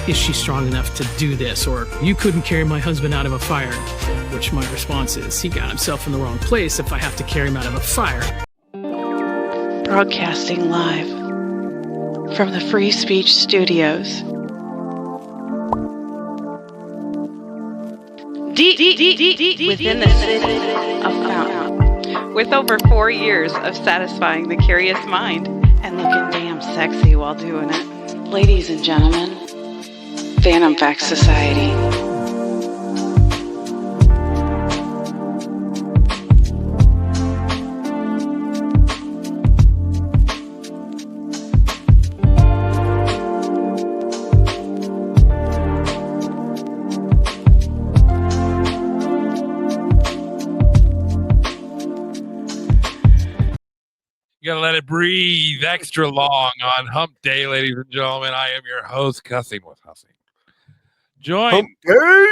is she strong enough to do this? Or you couldn't carry my husband out of a fire, which my response is, he got himself in the wrong place if I have to carry him out of a fire. Broadcasting live from the Free Speech Studios. Deep within the city of Fountain, with over 4 years of satisfying the curious mind and looking damn sexy while doing it. Ladies and gentlemen, Phantom Fact Society. You gotta let it breathe extra long on Hump Day, ladies and gentlemen. I am your host, Cussing with Hussing. Join Hump Day.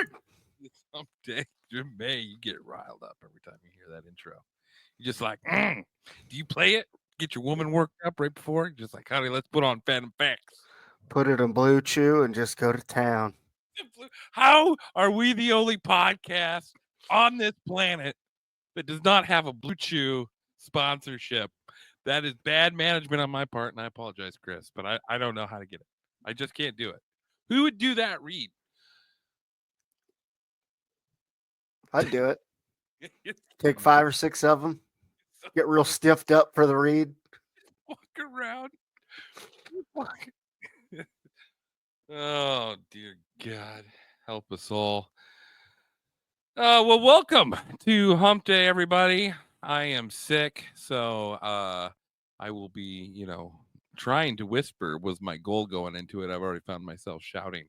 Hump Day. May you get riled up every time you hear that intro. You're just like, do you play it? Get your woman worked up right before? You're just like, honey, let's put on Phantom Facts. Put it in Blue Chew and just go to town. How are we the only podcast on this planet that does not have a Blue Chew sponsorship? That is bad management on my part, and I apologize, Chris, but I don't know how to get it. I just can't do it. Who would do that read? I'd do it. Take 5 or 6 of them. Get real stiffed up for the read. Walk around. Oh, dear God. Help us all. Well, welcome to Hump Day, everybody. I am sick, so I will be, trying to whisper was my goal going into it. I've already found myself shouting,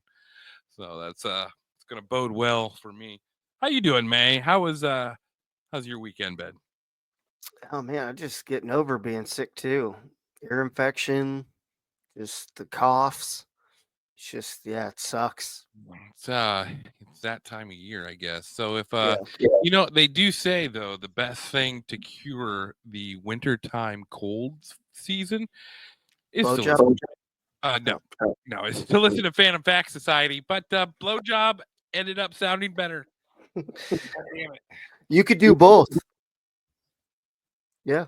so that's it's gonna bode well for me. How you doing, May? How's your weekend been? Oh man, I'm just getting over being sick too. Ear infection, just the coughs. It's just it sucks. It's that time of year, I guess. So if they do say though the best thing to cure the wintertime cold season is to listen. No, it's to listen to Phantom Fact Society. But blowjob ended up sounding better. God damn it! You could do both. Yeah.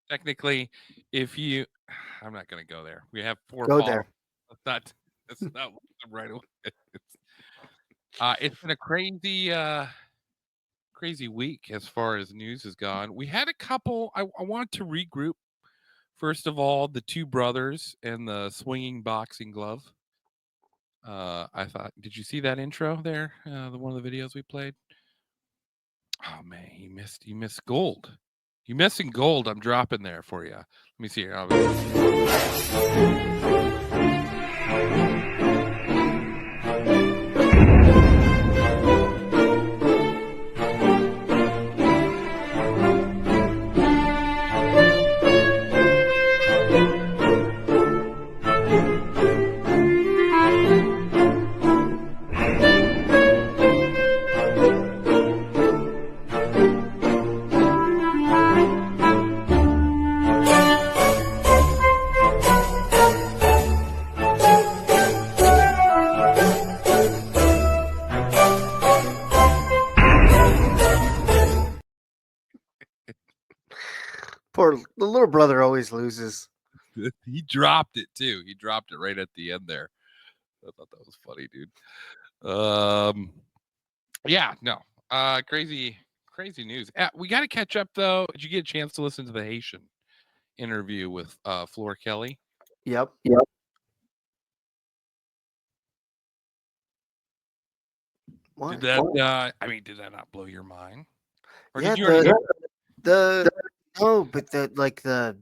Technically, I'm not going to go there. We have 4 Go balls. there. That's not right away. It's been a crazy week as far as news has gone. We had a couple. I want to regroup. First of all, the 2 brothers and the swinging boxing glove. I thought, did you see that intro there? One of the videos we played. Oh man, you missed gold. You missing gold. I'm dropping there for you. Let me see here. Poor the little brother always loses. He dropped it too. He dropped it right at the end there. I thought that was funny, dude. Crazy news. We got to catch up though. Did you get a chance to listen to the Haitian interview with Flor Kelly? Yep. Did that? Did that not blow your mind? Or yeah, did you already but the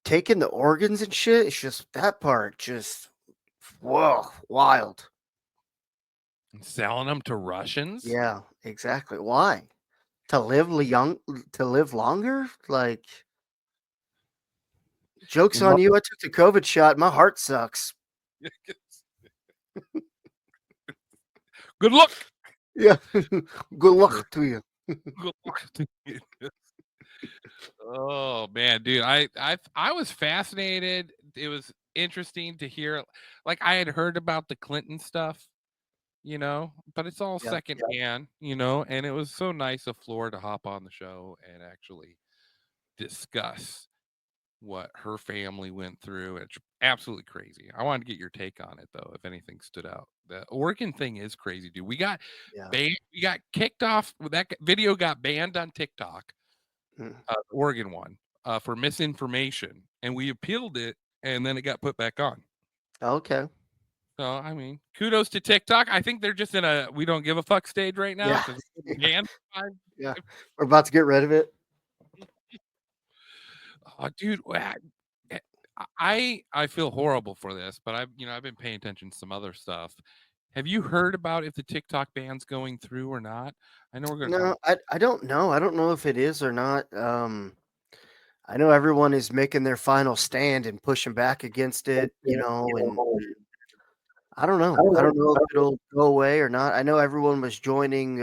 taking the organs and shit, it's just that part just wild. Selling them to Russians? Yeah, exactly. Why? To live longer? Like, joke's on you. I took the COVID shot. My heart sucks. Good luck. Yeah. Good luck to you. Good luck to you. Oh man, dude, I was fascinated. It was interesting to hear. Like I had heard about the Clinton stuff, but it's all Yep. secondhand, and it was so nice of Flora to hop on the show and actually discuss what her family went through. It's absolutely crazy. I wanted to get your take on it though, if anything stood out. The Oregon thing is crazy, dude. We got Yeah. banned, we got kicked off. That video got banned on TikTok, Mm. the Oregon one, for misinformation, and we appealed it, and then it got put back on. Okay. So I mean, kudos to TikTok. I think they're just in a we don't give a fuck stage right now Yeah. because we're banned. Yeah. We're about to get rid of it. Oh, dude, I feel horrible for this, but I've been paying attention to some other stuff. Have you heard about if the TikTok ban's going through or not? I know we're going to No, talk. I don't know. I don't know if it is or not. I know everyone is making their final stand and pushing back against it, and I don't know. I don't know if it'll go away or not. I know everyone was joining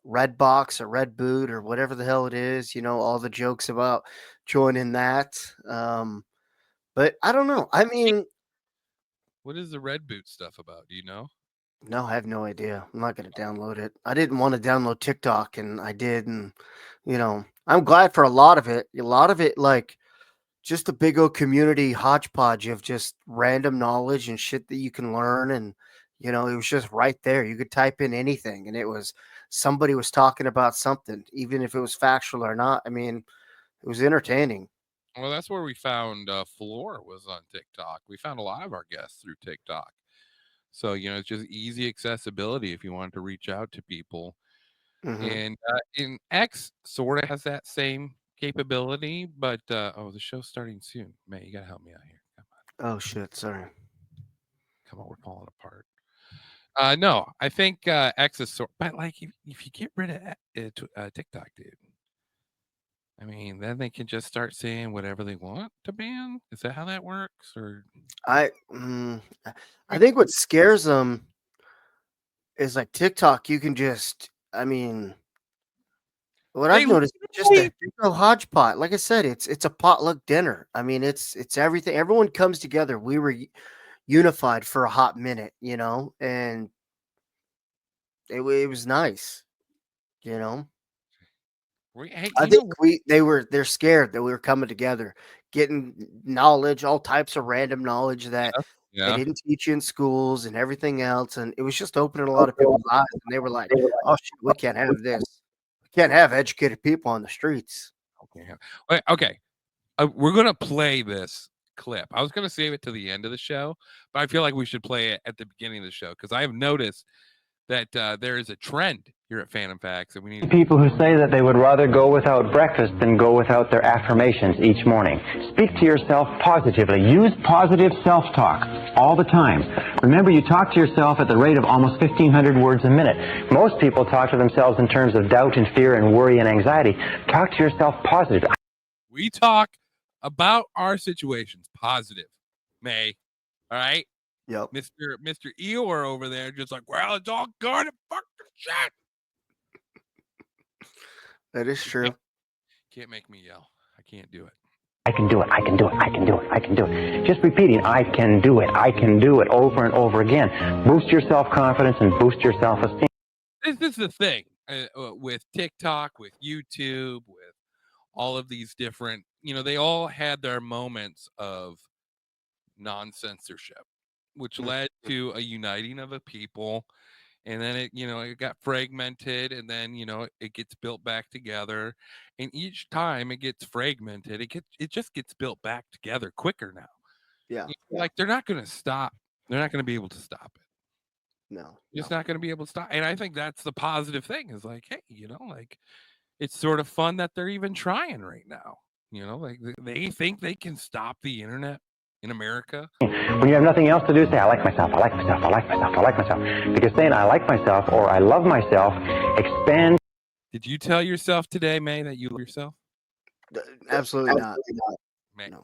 Redbox or Red Boot or whatever the hell it is, all the jokes about joining that. But I don't know. I mean, What is the Red Boot stuff about? Do you know? no, I have no idea. I'm not going to download it. I didn't want to download TikTok and I did. And, I'm glad for a lot of it. A lot of it, like, just a big old community hodgepodge of just random knowledge and shit that you can learn. And, it was just right there. You could type in anything and somebody was talking about something, even if it was factual or not. I mean, it was entertaining. Well, that's where we found Floor was on TikTok. We found a lot of our guests through TikTok. So, it's just easy accessibility if you want to reach out to people. Hmm. And in X sort of has that same capability, but the show's starting soon. May, you gotta help me out here. Oh, shit. Sorry. Come on, we're falling apart. No, I think X is sort, but like if you get rid of TikTok, dude, I mean, then they can just start saying whatever they want to ban. Is that how that works? Or I I think what scares them is like TikTok. You can just, I mean, what they I've noticed is just a literally, big old hodgepodge. Like I said, it's a potluck dinner. I mean, it's everything. Everyone comes together. We were unified for a hot minute, and it was nice, you know. hey, I you know think what? they're scared that we were coming together, getting knowledge, all types of random knowledge that they Yeah. didn't teach you in schools and everything else, and it was just opening a lot of people's eyes, and they were like, "Oh shit, we can't have this. We can't have educated people on the streets." Okay. Okay. We're gonna play this clip. I was gonna save it to the end of the show, but I feel like we should play it at the beginning of the show because I have noticed that there is a trend here at Phantom Facts, and we need People who say that they would rather go without breakfast than go without their affirmations each morning. Speak to yourself positively. Use positive self-talk all the time. Remember, you talk to yourself at the rate of almost 1,500 words a minute. Most people talk to themselves in terms of doubt and fear and worry and anxiety. Talk to yourself positive. we talk about our situations positive. May, all right, Yep. Mr. Eeyore over there, just like, well, it's all good and fucking shit. That is true. Can't make me yell. I can't do it. I can do it, I can do it, I can do it, I can do it. Just repeating, I can do it over and over again. Boost your self-confidence and boost your self-esteem. This is the thing with TikTok, with YouTube, with all of these different, they all had their moments of non-censorship, which led to a uniting of a people. And then it got fragmented, and then it gets built back together, and each time it gets fragmented, it just gets built back together quicker now. Yeah. Like they're not going to stop. They're not going to be able to stop it. No. It's not going to be able to stop. And I think that's the positive thing is like, hey, like it's sort of fun that they're even trying right now. Like they think they can stop the internet in America. When you have nothing else to do, say, I like myself, I like myself, I like myself, I like myself. Because saying I like myself or I love myself expands. Did you tell yourself today, May, that you love yourself? Absolutely not. May. No.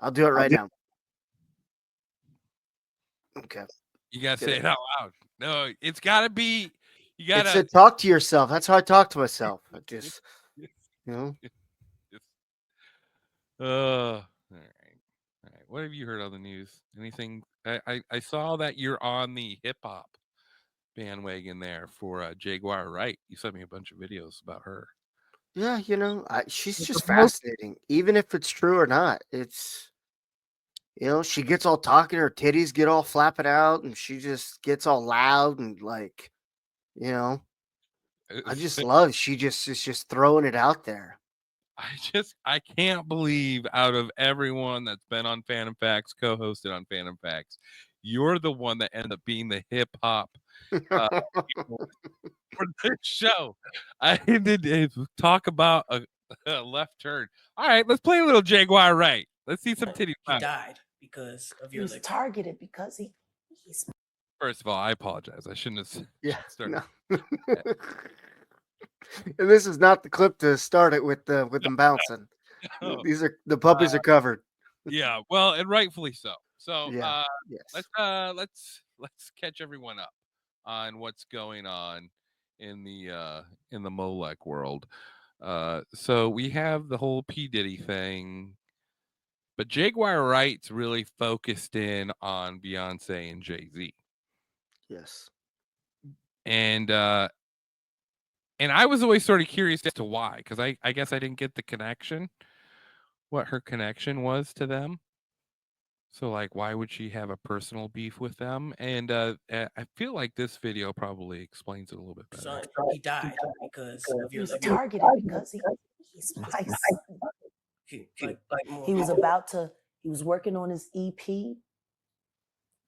I'll do it right now. Okay. You got to say it out loud. No, it's got to be, you got It said talk to yourself. That's how I talk to myself. I just, All right. All right. What have you heard on the news? Anything? I saw that you're on the hip hop bandwagon there for Jaguar Wright. You sent me a bunch of videos about her. Yeah, she's just fascinating. Even if it's true or not, it's she gets all talking, her titties get all flapping out, and she just gets all loud and like, you know, I just love she just is just throwing it out there. I can't believe out of everyone that's been on Phantom Facts, co-hosted on Phantom Facts, you're the one that ended up being the hip hop uh, for this show. I did talk about a left turn. All right, let's play a little Jaguar Wright. Let's see some titties. He died because of your liquor. Targeted because he's First of all, I apologize. I shouldn't have started. No. And this is not the clip to start it with them bouncing. No. These are the puppies are covered. Yeah, well, and rightfully so. So Yeah. Yes. let's catch everyone up on what's going on in the Molech world. So we have the whole P. Diddy thing, but Jaguar Wright's really focused in on Beyonce and Jay-Z. Yes. And I was always sort of curious as to why, because I guess I didn't get the connection, what her connection was to them. So, like, why would she have a personal beef with them? And I feel like this video probably explains it a little bit better. Son, he died because of your liquor. targeted because he's my son. He was working on his EP.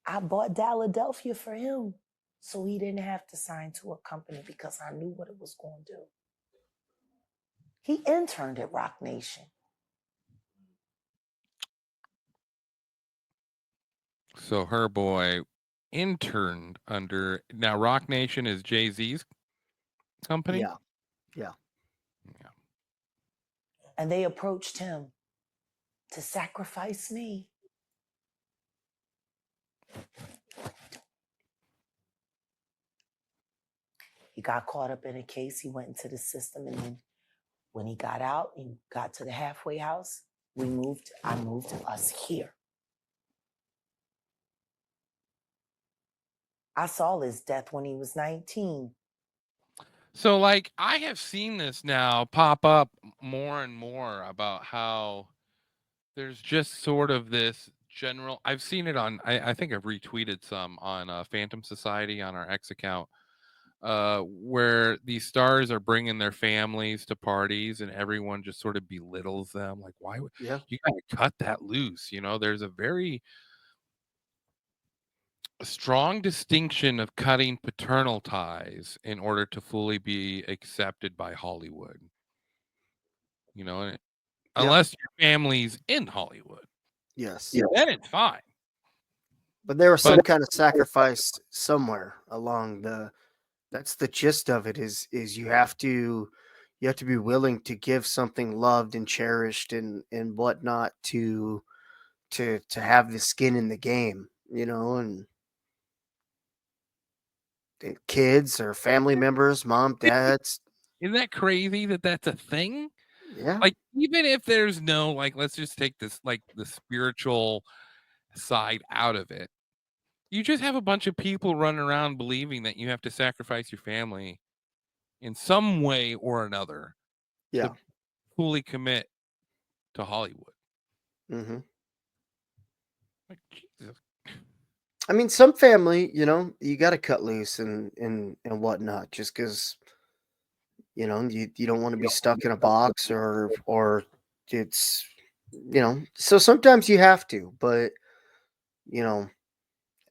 I bought Philadelphia for him so he didn't have to sign to a company because I knew what it was going to do. He interned at Rock Nation. So her boy interned under, now Rock Nation is Jay-Z's company? Yeah. And they approached him to sacrifice me. He got caught up in a case. He went into the system, and then when he got out, he got to the halfway house. I moved us here. I saw his death when he was 19. So, like, I have seen this now pop up more and more about how there's just sort of this general, I've seen it on, I think I've retweeted some on Phantom Society on our X account, where these stars are bringing their families to parties and everyone just sort of belittles them. Like, why would you gotta cut that loose? There's a very strong distinction of cutting paternal ties in order to fully be accepted by Hollywood. Unless your family's in Hollywood. Yes. Then it's fine. But there was some kind of sacrifice somewhere along that's the gist of it is you have to be willing to give something loved and cherished and whatnot to have the skin in the game, and kids or family members, mom, dads. Isn't that crazy that that's a thing? Yeah. Like, even if there's no, like, let's just take this, like, the spiritual side out of it. You just have a bunch of people running around believing that you have to sacrifice your family in some way or another to fully commit to Hollywood. Mm-hmm. Like, Jesus. I mean, some family, you got to cut loose and whatnot, just because, you don't want to be stuck in a box or it's, so sometimes you have to, but,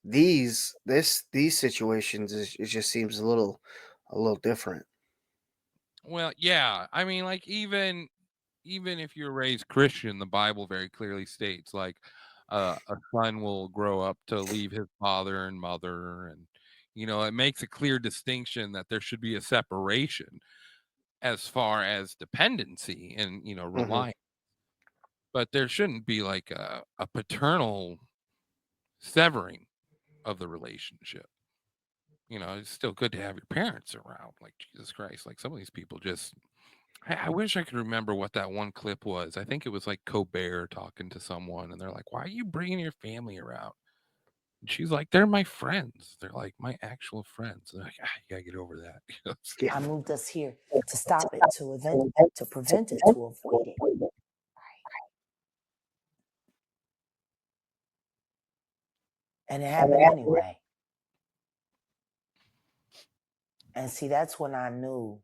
these situations it just seems a little different. Well, yeah. I mean, like, even if you're raised Christian, the Bible very clearly states, like, a son will grow up to leave his father and mother, and it makes a clear distinction that there should be a separation as far as dependency and reliance. But there shouldn't be like a paternal severing of the relationship. It's still good to have your parents around, like, Jesus Christ, like, some of these people just I wish I could remember what that one clip was. I think it was like Colbert talking to someone, and they're like, "Why are you bringing your family around?" And she's like, "They're my friends. They're like my actual friends." They're like, "You gotta get over that." I moved us here to stop it, to prevent it, to avoid it. And it happened anyway. And see, that's when I knew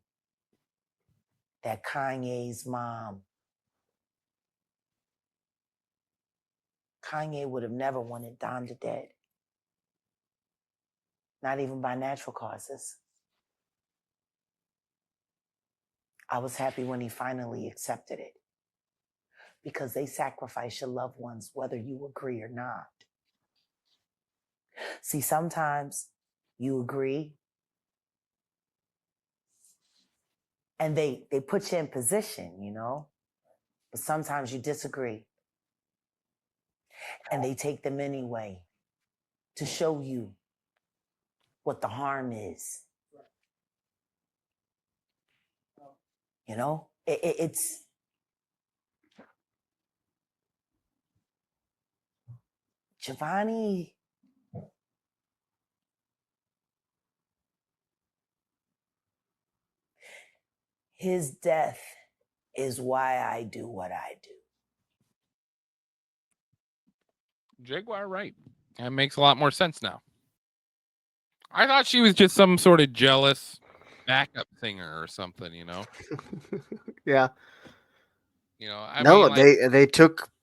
that Kanye's mom, Kanye would have never wanted Donda dead. Not even by natural causes. I was happy when he finally accepted it. Because they sacrifice your loved ones, whether you agree or not. See, sometimes you agree and they put you in position, you know, but sometimes you disagree and they take them anyway to show you what the harm is. You know, it's Giovanni. His death is why I do what I do. Jaguar, right? That makes a lot more sense now. I thought she was just some sort of jealous backup singer or something, you know. Yeah. You know, I No, mean, like,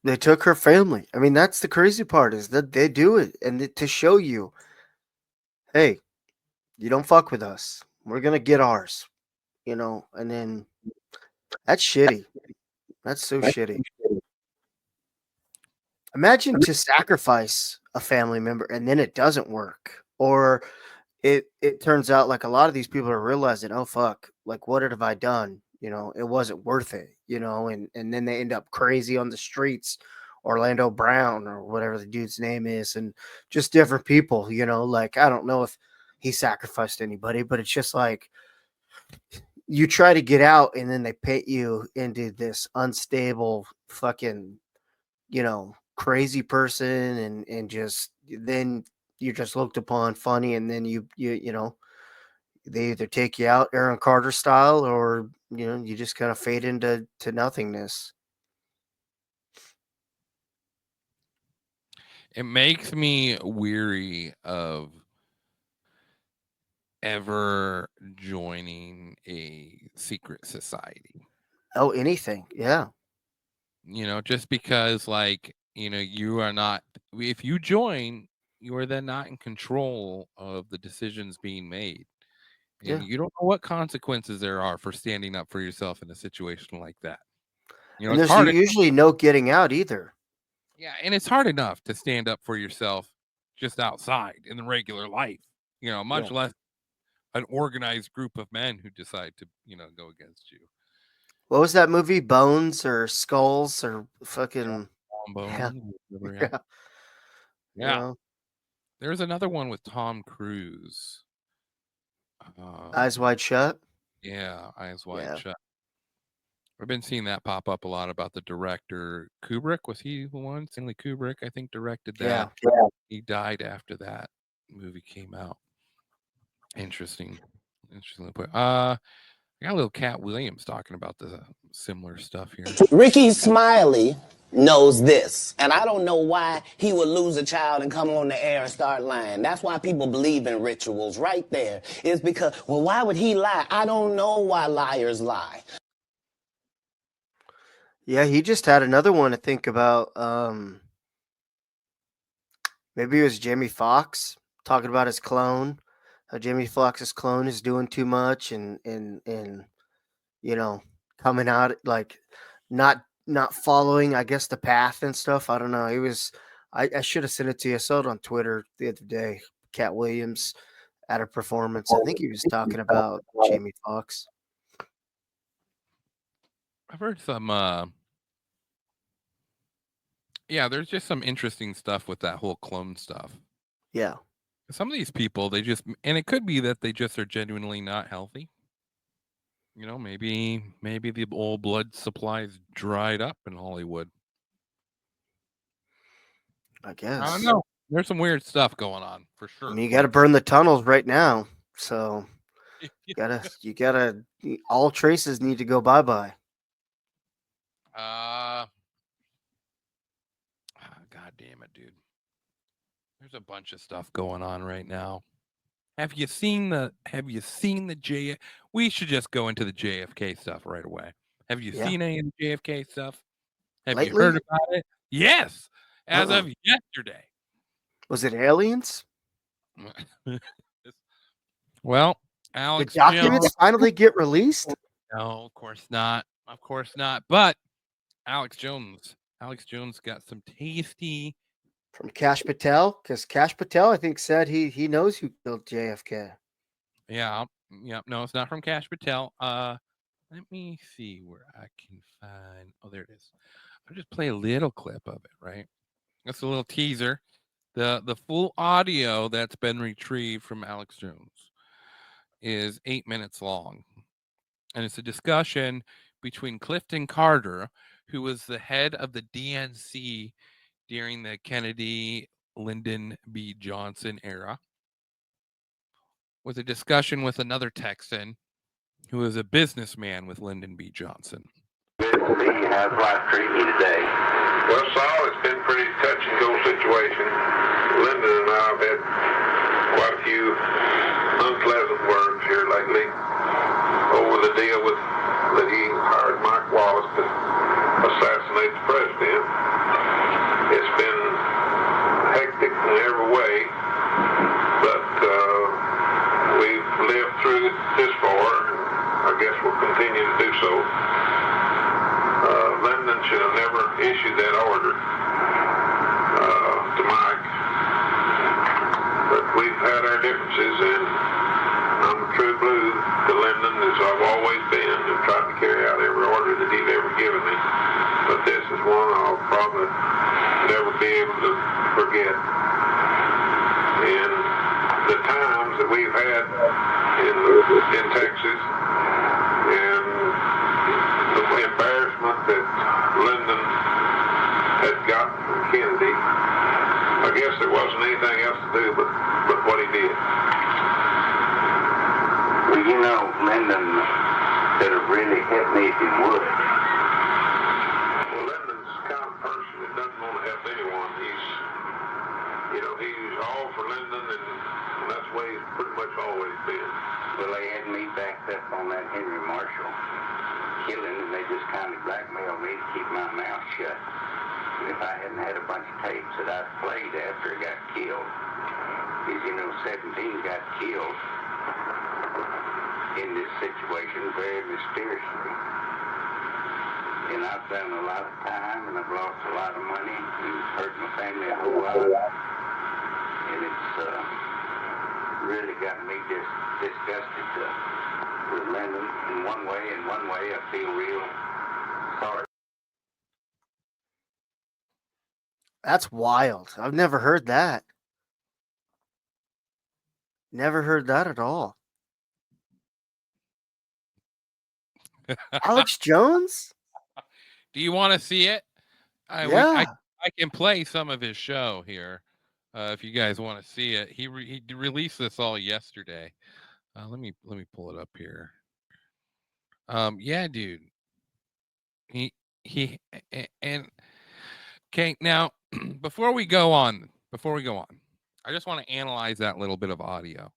they took her family. I mean, that's the crazy part is that they do it and to show you, hey, you don't fuck with us. We're gonna get ours, you know. And then that's shitty. That's so shitty. Imagine to sacrifice a family member and then it doesn't work, or it turns out like a lot of these people are realizing, oh fuck, like what have I done? You know, it wasn't worth it. You know, and then they end up crazy on the streets. Orlando Brown or whatever the dude's name is, and just different people. You know, like I don't know if he sacrificed anybody, but it's just like you try to get out and then they pit you into this unstable fucking, you know, crazy person and just then you're just looked upon funny and then you know, they either take you out Aaron Carter style or you know, you just kind of fade into nothingness. it makes me weary of ever joining a secret society. Oh, anything. Yeah. You know, just because, like, you know, you are not, if you join, you are then not in control of the decisions being made. And Yeah. you don't know what consequences there are for standing up for yourself in a situation like that. You know, And it's there's hard. usually no getting out either. Yeah, and it's hard enough to stand up for yourself just outside in the regular life, you know, much Yeah. less an organized group of men who decide to, you know, go against you. What was that movie? Bones or Skulls or fucking yeah. Bones, whatever, yeah. Yeah. You Yeah. know, There's another one with Tom Cruise. Eyes Wide Shut. Yeah, Eyes Wide Yeah. Shut. I've been seeing that pop up a lot about the director Kubrick. Was he the one? Stanley Kubrick, I think, directed that. Yeah. He died after that movie came out. Interesting. Interesting. I got a little Cat Williams talking about the similar stuff here. Ricky Smiley knows this, and I don't know why he would lose a child and come on the air and start lying. That's why people believe in rituals right there. It's because, well, why would he lie? I don't know why liars lie. Yeah, he just had another one to think about. Maybe it was Jamie Foxx talking about his clone. How Jamie Foxx's clone is doing too much and you know, coming out like not following, I guess, the path and stuff. I don't know. It was I should have sent it to you. I saw it on Twitter the other day. Cat Williams at a performance. I think he was talking about Jamie Foxx. I've heard some yeah, there's just some interesting stuff with that whole clone stuff. Yeah. Some of these people, they just, and it could be that they just are genuinely not healthy. you know, maybe the old blood supply's dried up in Hollywood. I guess. I don't know. There's some weird stuff going on for sure. I mean, you got to burn the tunnels right now, so you gotta. All traces need to go bye. God damn it, dude. There's a bunch of stuff going on right now. Have you seen the JFK? We should just go into the JFK stuff right away. Have you seen any of the JFK stuff? Have you heard about it? Yes, as of yesterday. Was it aliens? Well, Alex, the documents finally get released? No, of course not. Of course not. But Alex Jones got some tasty from Kash Patel, because Kash Patel, I think, said he knows who killed JFK. Yeah. No, it's not from Kash Patel. Let me see where I can find. Oh, there it is. I'll just play a little clip of it. Right. That's a little teaser. The full audio that's been retrieved from Alex Jones is 8 minutes long, and it's a discussion between Clifton Carter, who was the head of the DNC during the Kennedy Lyndon B. Johnson era, with a discussion with another Texan who was a businessman with Lyndon B. Johnson. How's life treating you today? Well, Saul, it's been a pretty touch and go situation. Lyndon and I have had quite a few unpleasant words here lately over the deal that he hired Mike Wallace to assassinate the president. It's been hectic in every way, but we've lived through it this far. I guess we'll continue to do so. Lyndon should have never issued that order to Mike. But we've had our differences, and I'm a true blue to Lyndon, as I've always been, and tried to carry out every order that he'd ever given me. But this is one I'll probably never be able to forget. And the times that we've had in Texas, and the embarrassment that Lyndon had gotten from Kennedy, I guess there wasn't anything else to do but what he did. Well, you know, Lyndon could have really hit me if he would. Well, Lyndon's the kind of person that doesn't want to help anyone. He's all for Lyndon, and that's the way he's pretty much always been. Well, they had me backed up on that Henry Marshall killing, and they just kind of blackmailed me to keep my mouth shut. And if I hadn't had a bunch of tapes that I played after he got killed, because, 17 got killed in this situation very mysteriously. And I've done a lot of time, and I've lost a lot of money, and hurt my family a whole lot. And it's really got me disgusted with Lyndon in one way. In one way, I feel real sorry. That's wild. I've never heard that. Never heard that at all. Alex Jones? Do you want to see it? I can play some of his show here if you guys want to see it. He released this all yesterday. Let me pull it up here. Yeah, dude. He and okay, now before we go on, I just want to analyze that little bit of audio.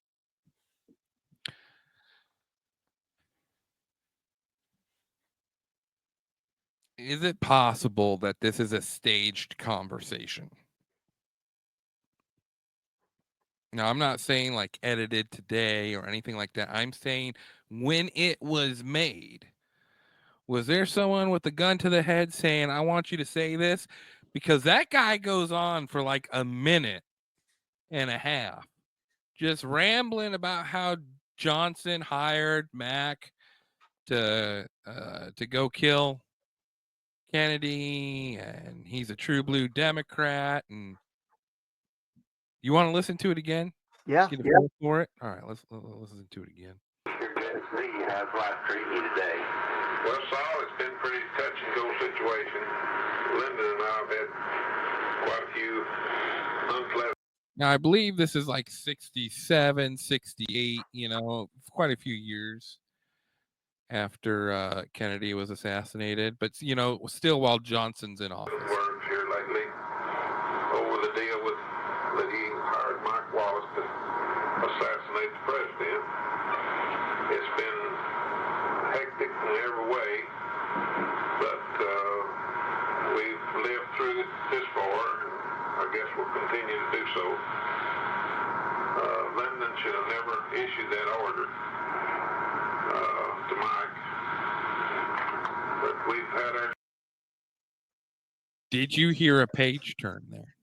Is it possible that this is a staged conversation? Now, I'm not saying like edited today or anything like that. I'm saying when it was made, was there someone with a gun to the head saying, I want you to say this? Because that guy goes on for like a minute and a half, just rambling about how Johnson hired Mac to go kill Kennedy, and he's a true blue Democrat. And you want to listen to it again? Yeah. Get a feel for it. All right, let's listen to it again. Your How's life treating you today? Well, Saul, it's been a pretty touch and go situation. Lyndon and I have had quite a few unpleasant. Now, I believe this is like 67, 68, quite a few years after Kennedy was assassinated. But, still while Johnson's in office. Words here lately over the deal with that he hired Mike Wallace to assassinate the president. It's been hectic in every way, but we've lived through it this far, and I guess we'll continue to do so. Lyndon should have never issued that order to Mike, but we've had our... Did you hear a page turn there?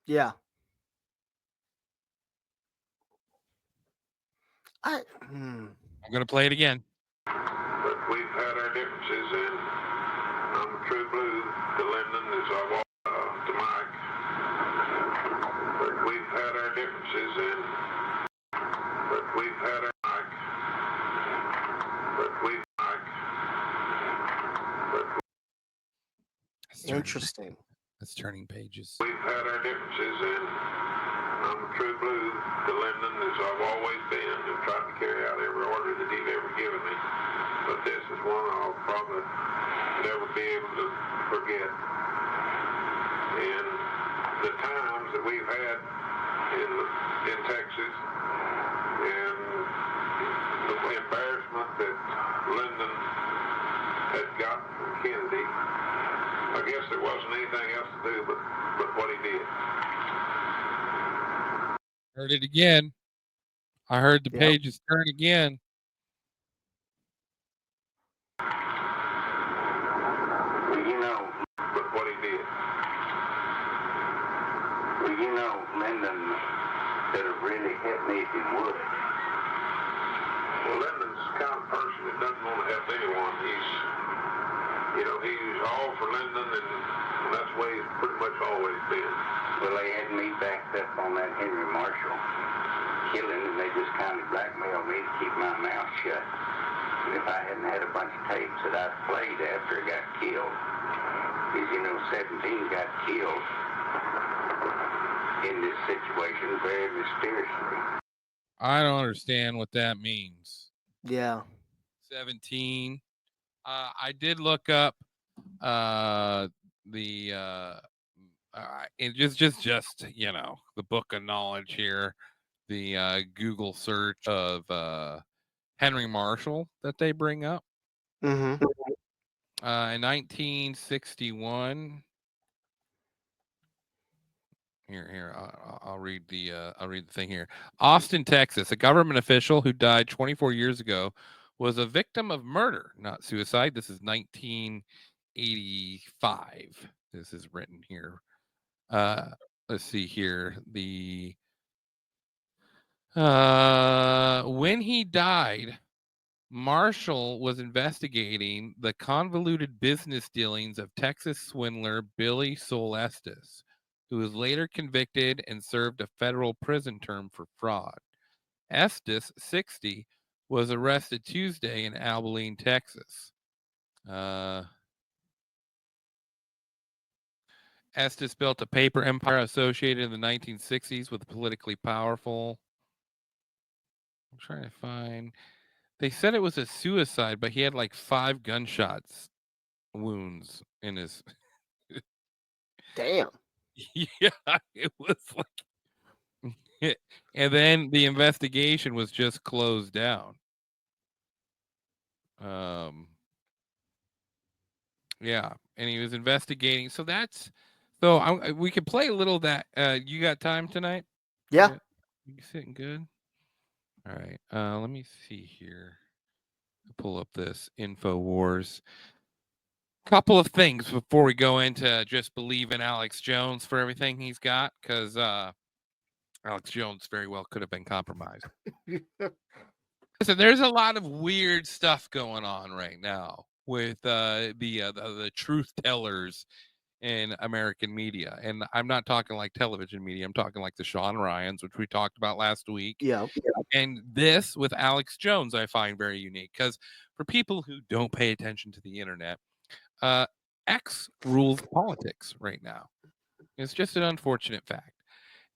Yeah. I'm going to play it again. But we've had our differences, and I'm a true blue to Lyndon as I walk to Mike. But we've had our differences, and we've had our Mike. But we've Mike. Interesting. That's turning pages. We've had our differences, and I'm a true blue to Lyndon as I've always been, and tried to carry out every order that he'd ever given me. But this is one I'll probably never be able to forget. And the times that we've had in Texas, and the embarrassment that Lyndon had gotten from Kennedy, I guess there wasn't anything else to do but what he did. Heard it again. I heard the pages turn again. But what he did. Well, Lyndon could have really hit me if he would. Well, Lyndon's the kind of person that doesn't want to help anyone. He's all for Lyndon, and that's the way he's pretty much always been. Well, they had me backed up on that Henry Marshall killing, and they just kind of blackmailed me to keep my mouth shut. And if I hadn't had a bunch of tapes that I played after he got killed, because 17 got killed in this situation very mysteriously. I don't understand what that means. Yeah. 17. I did look up it just the book of knowledge here, the Google search of Henry Marshall that they bring up. Mm-hmm. In 1961. Here, I'll read the thing here. Austin, Texas, a government official who died 24 years ago was a victim of murder, not suicide. This is 1985. This is written here. Let's see here. When he died, Marshall was investigating the convoluted business dealings of Texas swindler Billy Estes, who was later convicted and served a federal prison term for fraud. Estes, 60, was arrested Tuesday in Abilene, Texas. Estes built a paper empire associated in the 1960s with the politically powerful. I'm trying to find. They said it was a suicide, but he had like 5 gunshots wounds in his. Damn. Yeah, it was like. And then the investigation was just closed down. Yeah, and he was investigating. So we could play a little of that. You got time tonight? Yeah. You sitting good? All right. Let me see here. Pull up this Infowars. Couple of things before we go into just believe in Alex Jones for everything he's got, because Alex Jones very well could have been compromised. Listen, there's a lot of weird stuff going on right now with the truth tellers in American media. And I'm not talking like television media. I'm talking like the Sean Ryans, which we talked about last week. Yeah. And this with Alex Jones, I find very unique because for people who don't pay attention to the internet, X rules politics right now. It's just an unfortunate fact.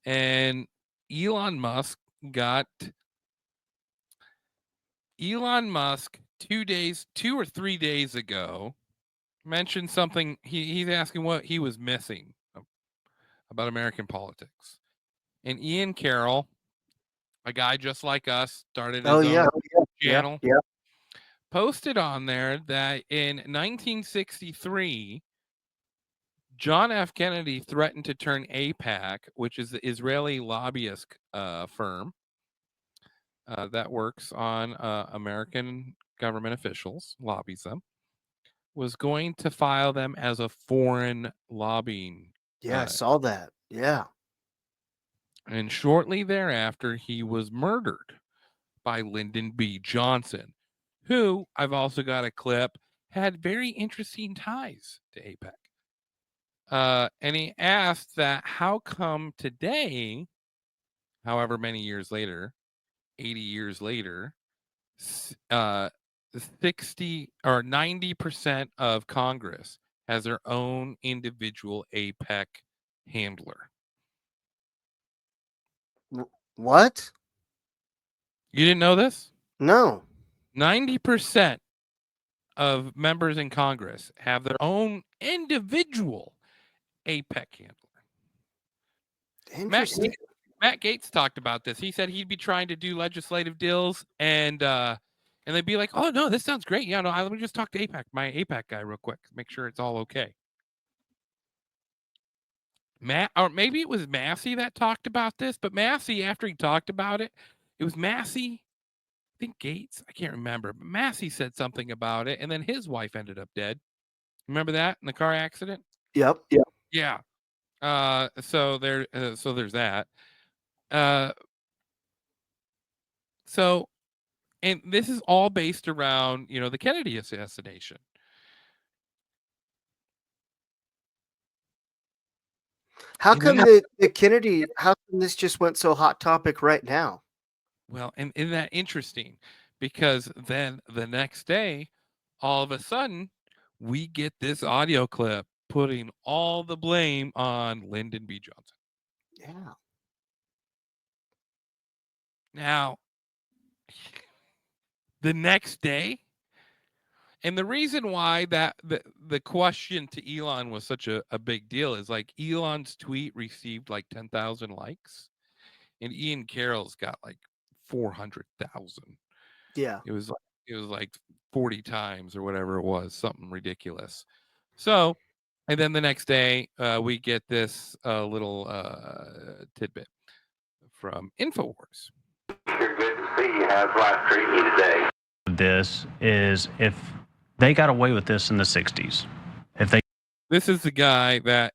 And Elon Musk 2 or 3 days ago mentioned something. He's asking what he was missing about American politics. And Ian Carroll, a guy just like us, started his own channel, posted on there that in 1963, John F. Kennedy threatened to turn AIPAC, which is the Israeli lobbyist firm that works on American government officials, lobbies them, was going to file them as a foreign lobbying. Yeah, I saw that. Yeah. And shortly thereafter, he was murdered by Lyndon B. Johnson, who I've also got a clip, had very interesting ties to AIPAC. And he asked that how come today, however many years later, 80 years later, 60 or 90% of Congress has their own individual AIPAC handler. What? You didn't know this? No. 90% of members in Congress have their own individual AIPAC handler. Interesting. Matt Gaetz talked about this. He said he'd be trying to do legislative deals and they'd be like, "Oh no, this sounds great. Yeah, no, let me just talk to AIPAC, my AIPAC guy, real quick, make sure it's all okay." Or maybe it was Massey that talked about this, but Massey, after he talked about it, it was Massey, I think Gates, I can't remember, but Massey said something about it, and then his wife ended up dead. Remember that in the car accident? Yep. Yeah. So there's that. So, and this is all based around, the Kennedy assassination. How come the Kennedy? How come this just went so hot topic right now? Well, and isn't that interesting? Because then the next day, all of a sudden, we get this audio clip putting all the blame on Lyndon B. Johnson. Yeah. Now, the next day, and the reason why that the question to Elon was such a big deal is like Elon's tweet received like 10,000 likes, and Ian Carroll's got like 400,000. Yeah. It was like 40 times or whatever it was, something ridiculous. So, and then the next day, we get this little tidbit from Infowars. You're good to see you. How's life treating you today? This is if they got away with this in the 60s. This is the guy that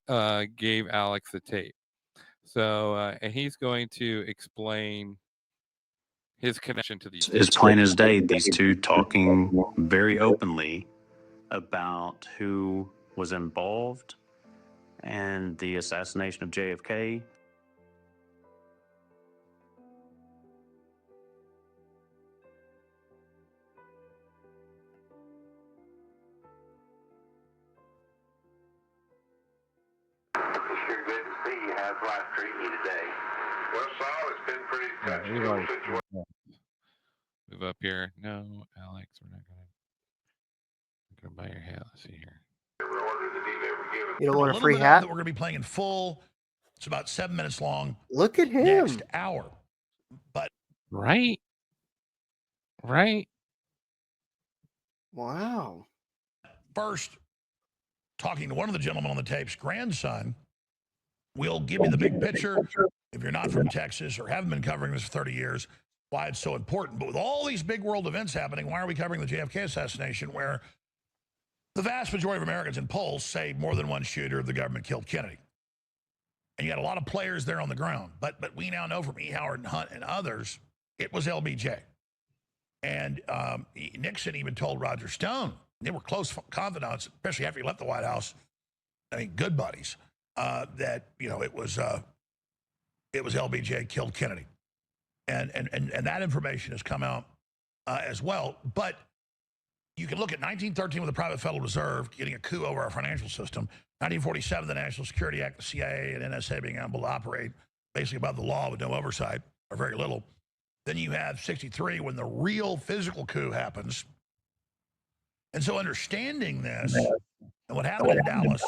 gave Alex the tape. So, and he's going to explain his connection to these. It's plain as day, these two talking very openly about who was involved and the assassination of JFK. Sure good to see you. How's life treating you today? Well, Saul, it's been pretty touch situation. Move up here. No, Alex, we're not gonna buy your hat. Let's see here. You don't want a free hat? That we're going to be playing in full. It's about 7 minutes long. Look at him. Next hour. But right. Wow. First, talking to one of the gentlemen on the tape's grandson, we'll give you the big picture. If you're not from Texas or haven't been covering this for 30 years, why it's so important. But with all these big world events happening, why are we covering the JFK assassination where the vast majority of Americans in polls say more than one shooter of the government killed Kennedy? And you got a lot of players there on the ground. But we now know from E. Howard and Hunt and others, it was LBJ. And Nixon even told Roger Stone, they were close confidants, especially after he left the White House, I mean, good buddies, that, you know, it was LBJ killed Kennedy. And that information has come out as well. But you can look at 1913 with the private Federal Reserve getting a coup over our financial system. 1947, the National Security Act, the CIA and NSA being able to operate basically above the law with no oversight or very little. Then you have 63 when the real physical coup happens. And so understanding this and what happened in Dallas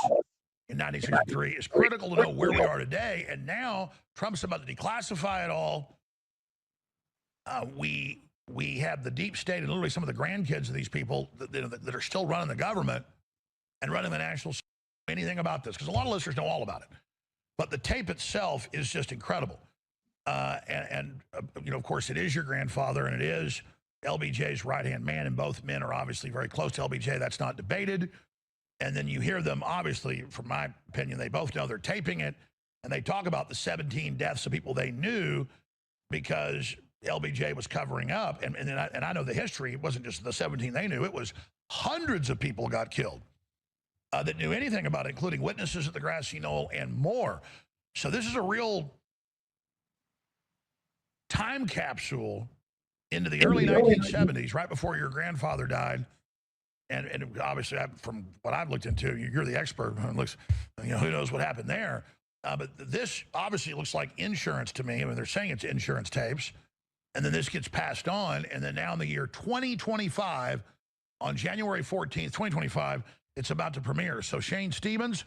in 1963 is critical to know where we are today. And now Trump's about to declassify it all. We have the deep state and literally some of the grandkids of these people that are still running the government and running the national. Anything about this, because a lot of listeners know all about it. But the tape itself is just incredible. You know, of course, it is your grandfather and it is LBJ's right-hand man, and both men are obviously very close to LBJ. That's not debated. And then you hear them, obviously, from my opinion, they both know they're taping it, and they talk about the 17 deaths of people they knew because LBJ was covering up. And I know the history. It wasn't just the 17 they knew. It was hundreds of people got killed that knew anything about it, including witnesses at the grassy knoll and more. So this is a real time capsule into the early 1970s, right before your grandfather died. And obviously, from what I've looked into, you're the expert. Looks, you know, who knows what happened there. But this obviously looks like insurance to me. I mean, they're saying it's insurance tapes. And then this gets passed on. And then now in the year 2025, on January 14th, 2025, it's about to premiere. So Shane Stevens,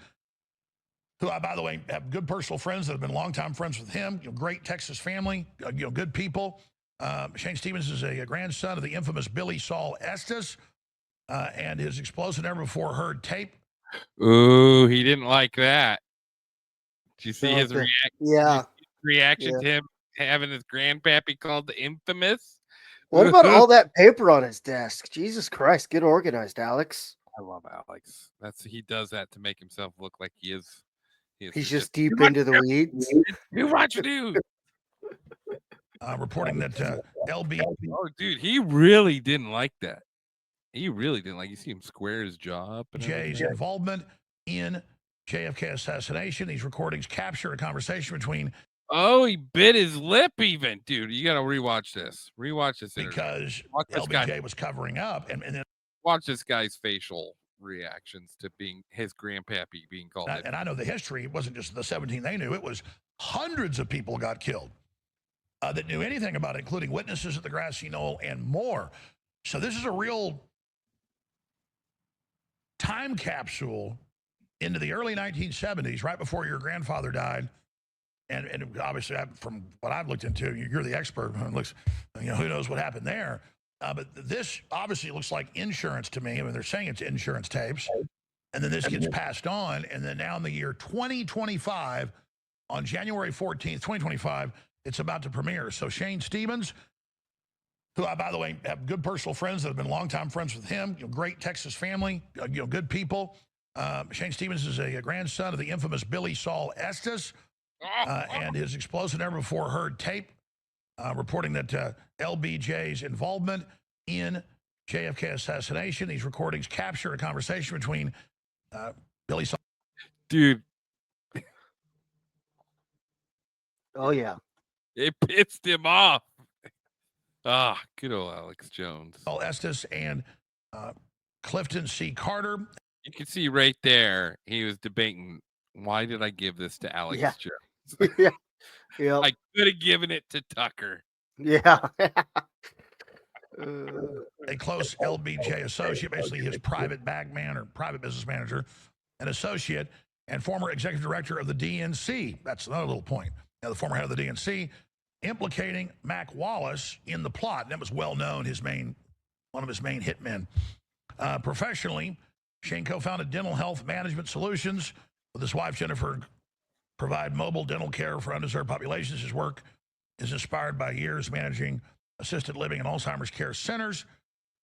who I, by the way, have good personal friends that have been longtime friends with him, you know, great Texas family, you know, good people. Shane Stevens is a grandson of the infamous Billy Saul Estes, and his explosive never before heard tape. Ooh, he didn't like that. Did you see his reaction to him having his grandpappy called the infamous? What about all that paper on his desk? Jesus Christ, get organized, Alex. I love Alex. He does that to make himself look like he is. He's just deep into the weeds. You watch news. Reporting that LB. Oh, dude, he really didn't like that. He really didn't like. You see him square his jaw up. Jay's involvement in JFK assassination. These recordings capture a conversation between. Oh, he bit his lip even, dude. You got to rewatch this. Rewatch this because LBJ was covering up, and then watch this guy's facial reactions to being his grandpappy being called. And I know the history. It wasn't just the 17 they knew. It was hundreds of people got killed that knew anything about it, including witnesses at the grassy knoll and more. So this is a real time capsule into the early 1970s, right before your grandfather died. And obviously, from what I've looked into, you're the expert. Looks, you know, who knows what happened there. But this obviously looks like insurance to me. I mean, they're saying it's insurance tapes. And then this gets passed on. And then now in the year 2025, on January 14th, 2025, it's about to premiere. So Shane Stevens, who I, by the way, have good personal friends that have been longtime friends with him, you know, great Texas family, you know, good people. Shane Stevens is a grandson of the infamous Billy Saul Estes, and his explosive never before heard tape reporting that LBJ's involvement in JFK assassination. These recordings capture a conversation between Billy Saul. Dude. Oh, yeah. It pissed him off. Ah, good old Alex Jones. Estes and Clifton C. Carter. You can see right there, he was debating, why did I give this to Alex Jones? Yeah. I could have given it to Tucker. Yeah. A close LBJ associate, basically his private bag man or private business manager, an associate, and former executive director of the DNC. That's another little point. Now, the former head of the DNC, implicating Mac Wallace in the plot. That was well known, one of his main hitmen. Professionally, Shane co-founded Dental Health Management Solutions with his wife, Jennifer, provide mobile dental care for undeserved populations. His work is inspired by years managing assisted living and Alzheimer's care centers.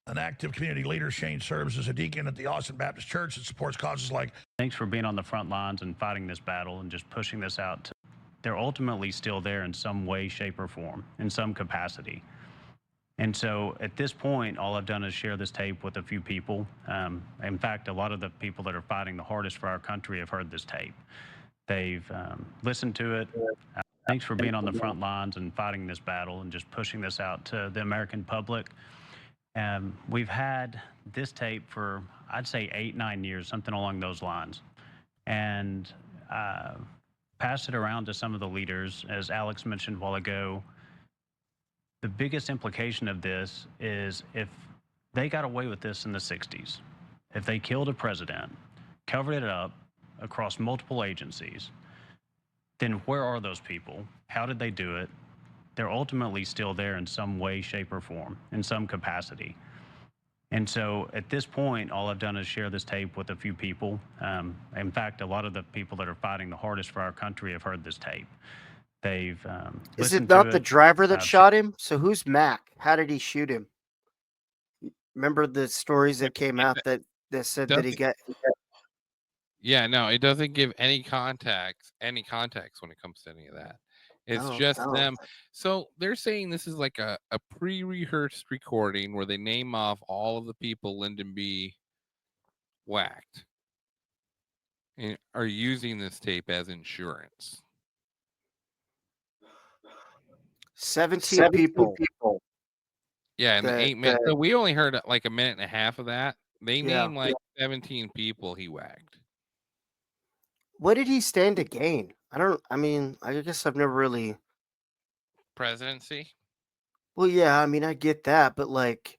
An active community leader, Shane serves as a deacon at the Austin Baptist Church that supports causes like... Thanks for being on the front lines and fighting this battle and just pushing this out. They're ultimately still there in some way, shape, or form, in some capacity. And so at this point, all I've done is share this tape with a few people. In fact, a lot of the people that are fighting the hardest for our country have heard this tape. They've listened to it. Thanks for being on the front lines and fighting this battle and just pushing this out to the American public. We've had this tape for, I'd say, 8-9 years, something along those lines. And passed it around to some of the leaders. As Alex mentioned a while ago, the biggest implication of this is if they got away with this in the 60s, if they killed a president, covered it up across multiple agencies, then where are those people? How did they do it? They're ultimately still there in some way, shape, or form, in some capacity. And so at this point, all I've done is share this tape with a few people. In fact, a lot of the people that are fighting the hardest for our country have heard this tape. They've Is it not the driver that shot him? So who's Mac? How did he shoot him? Remember the stories that came out that said that he got... Yeah, no, it doesn't give any context when it comes to any of that. It's just them. So they're saying this is like a pre-rehearsed recording where they name off all of the people Lyndon B. whacked and are using this tape as insurance. 17 people. Yeah, in the 8 minutes. So we only heard like a minute and a half of that. They named like 17 people he whacked. What did he stand to gain? I guess I've never really... Presidency? Well, yeah, I mean, I get that, but like,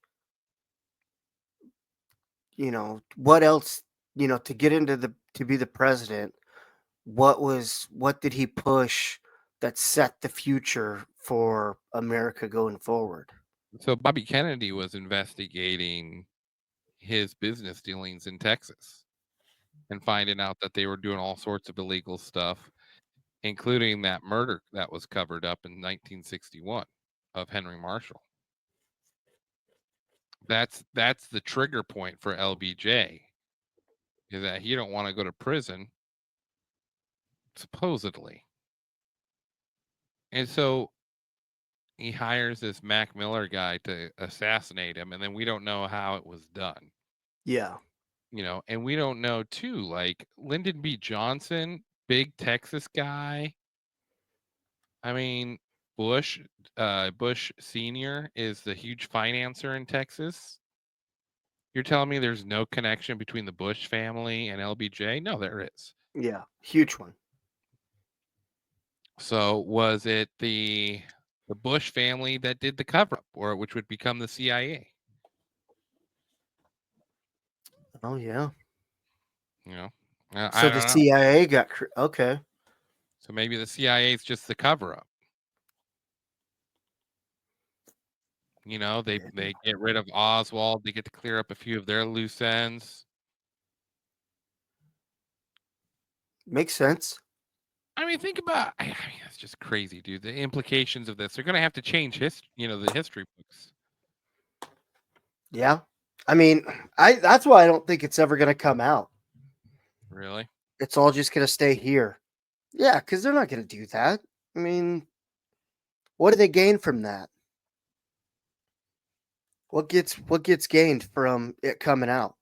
what else, to get to be the president, what did he push that set the future for America going forward? So Bobby Kennedy was investigating his business dealings in Texas and finding out that they were doing all sorts of illegal stuff, including that murder that was covered up in 1961 of Henry Marshall. That's the trigger point for LBJ, is that he don't want to go to prison, supposedly. And so he hires this Mac Miller guy to assassinate him, and then we don't know how it was done. Yeah. And we don't know too, like Lyndon B. Johnson, big Texas guy. I mean, Bush Sr. is the huge financer in Texas. You're telling me there's no connection between the Bush family and LBJ? No, there is. Yeah, huge one. So was it the Bush family that did the cover-up, or which would become the CIA? Oh, yeah. I don't know. CIA got... Okay. So maybe the CIA is just the cover-up. They get rid of Oswald. They get to clear up a few of their loose ends. Makes sense. I mean, think about... I mean, it's just crazy, dude. The implications of this. They're going to have to change the history books. Yeah. I mean, that's why I don't think it's ever going to come out. Really? It's all just going to stay here. Yeah, because they're not going to do that. I mean, what do they gain from that? What gets gained from it coming out?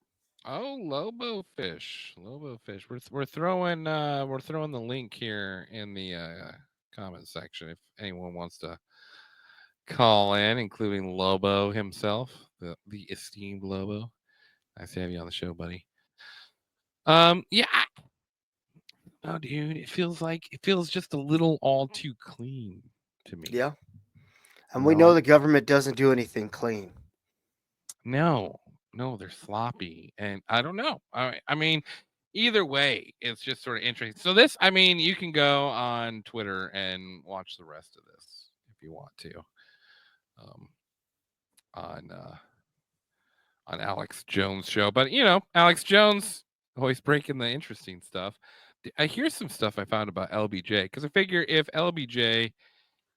Oh, Lobo fish. We're throwing the link here in the comment section if anyone wants to call in, including Lobo himself, the esteemed Lobo. Nice to have you on the show, buddy. Yeah. Oh, dude, it feels just a little all too clean to me. Yeah. And we know the government doesn't do anything clean. No, they're sloppy, and I don't know. I mean, either way, it's just sort of interesting. So this, I mean, you can go on Twitter and watch the rest of this if you want to, on Alex Jones' show. But Alex Jones always breaking the interesting stuff. Here's some stuff I found about LBJ, because I figure if LBJ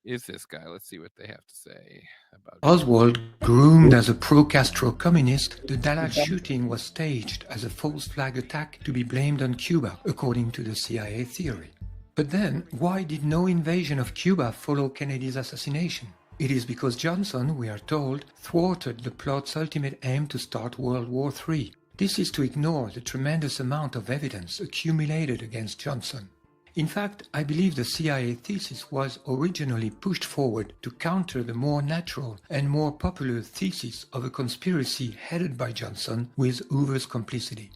is this guy, let's see what they have to say about Oswald, groomed as a pro-Castro communist, the Dallas shooting was staged as a false flag attack to be blamed on Cuba, according to the CIA theory. But then, why did no invasion of Cuba follow Kennedy's assassination? It is because Johnson, we are told, thwarted the plot's ultimate aim to start World War III. This is to ignore the tremendous amount of evidence accumulated against Johnson. In fact, I believe the CIA thesis was originally pushed forward to counter the more natural and more popular thesis of a conspiracy headed by Johnson with Hoover's complicity.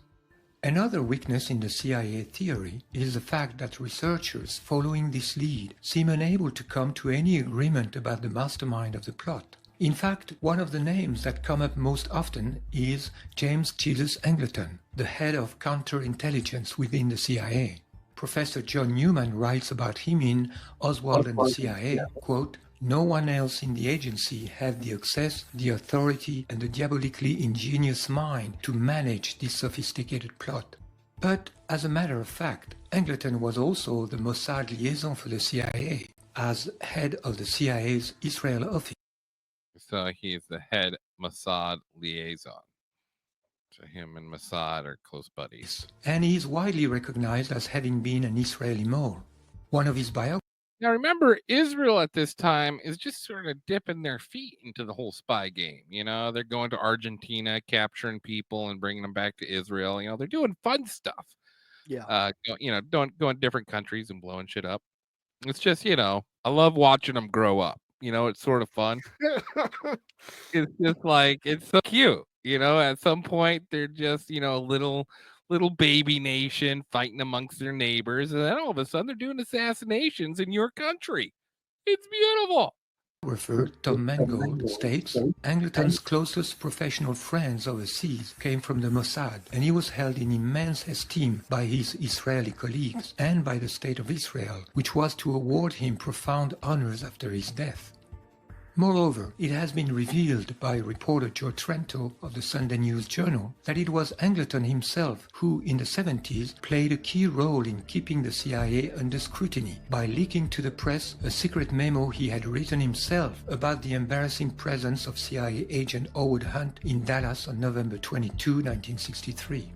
Another weakness in the CIA theory is the fact that researchers following this lead seem unable to come to any agreement about the mastermind of the plot. In fact, one of the names that come up most often is James Jesus Angleton, the head of counterintelligence within the CIA. Professor John Newman writes about him in Oswald and the CIA, quote, "No one else in the agency had the access, the authority, and the diabolically ingenious mind to manage this sophisticated plot." But, as a matter of fact, Angleton was also the Mossad liaison for the CIA, as head of the CIA's Israel office. So he is the head Mossad liaison. So him and Mossad are close buddies. And he is widely recognized as having been an Israeli mole. One of his biographers. Now remember, Israel at this time is just sort of dipping their feet into the whole spy game. You know, they're going to Argentina, capturing people and bringing them back to Israel. You know, they're doing fun stuff. Yeah. Going different countries and blowing shit up. It's just, you know, I love watching them grow up. You know, it's sort of fun. It's just like, it's so cute. You know, at some point they're just, you know, a little baby nation fighting amongst their neighbors, and then all of a sudden they're doing assassinations in your country. It's beautiful. Tom Mangold states, Angleton's closest professional friends overseas came from the Mossad, and he was held in immense esteem by his Israeli colleagues and by the State of Israel, which was to award him profound honors after his death. Moreover, it has been revealed by reporter Joe Trento of the Sunday News Journal that it was Angleton himself who, in the 70s, played a key role in keeping the CIA under scrutiny by leaking to the press a secret memo he had written himself about the embarrassing presence of CIA agent Howard Hunt in Dallas on November 22, 1963.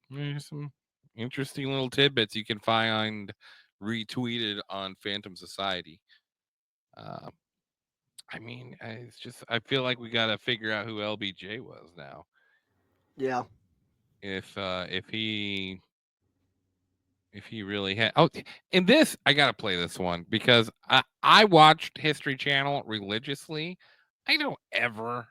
There's some interesting little tidbits you can find retweeted on Phantom Society. I mean, it's just, I feel like we got to figure out who LBJ was now. Yeah. If he really had, oh, in this, I got to play this one because I watched History Channel religiously. I don't ever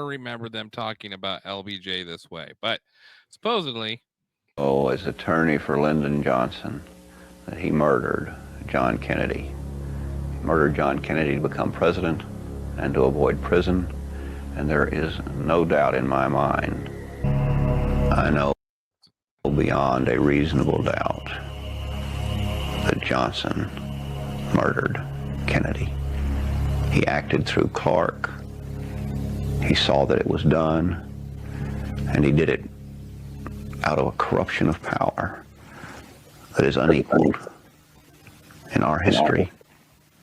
remember them talking about LBJ this way, but supposedly. Oh, as attorney for Lyndon Johnson, that he murdered John Kennedy. He murdered John Kennedy to become president and to avoid prison. And there is no doubt in my mind, I know beyond a reasonable doubt, that Johnson murdered Kennedy. He acted through Clark. He saw that it was done, and he did it out of a corruption of power that is unequaled in our history.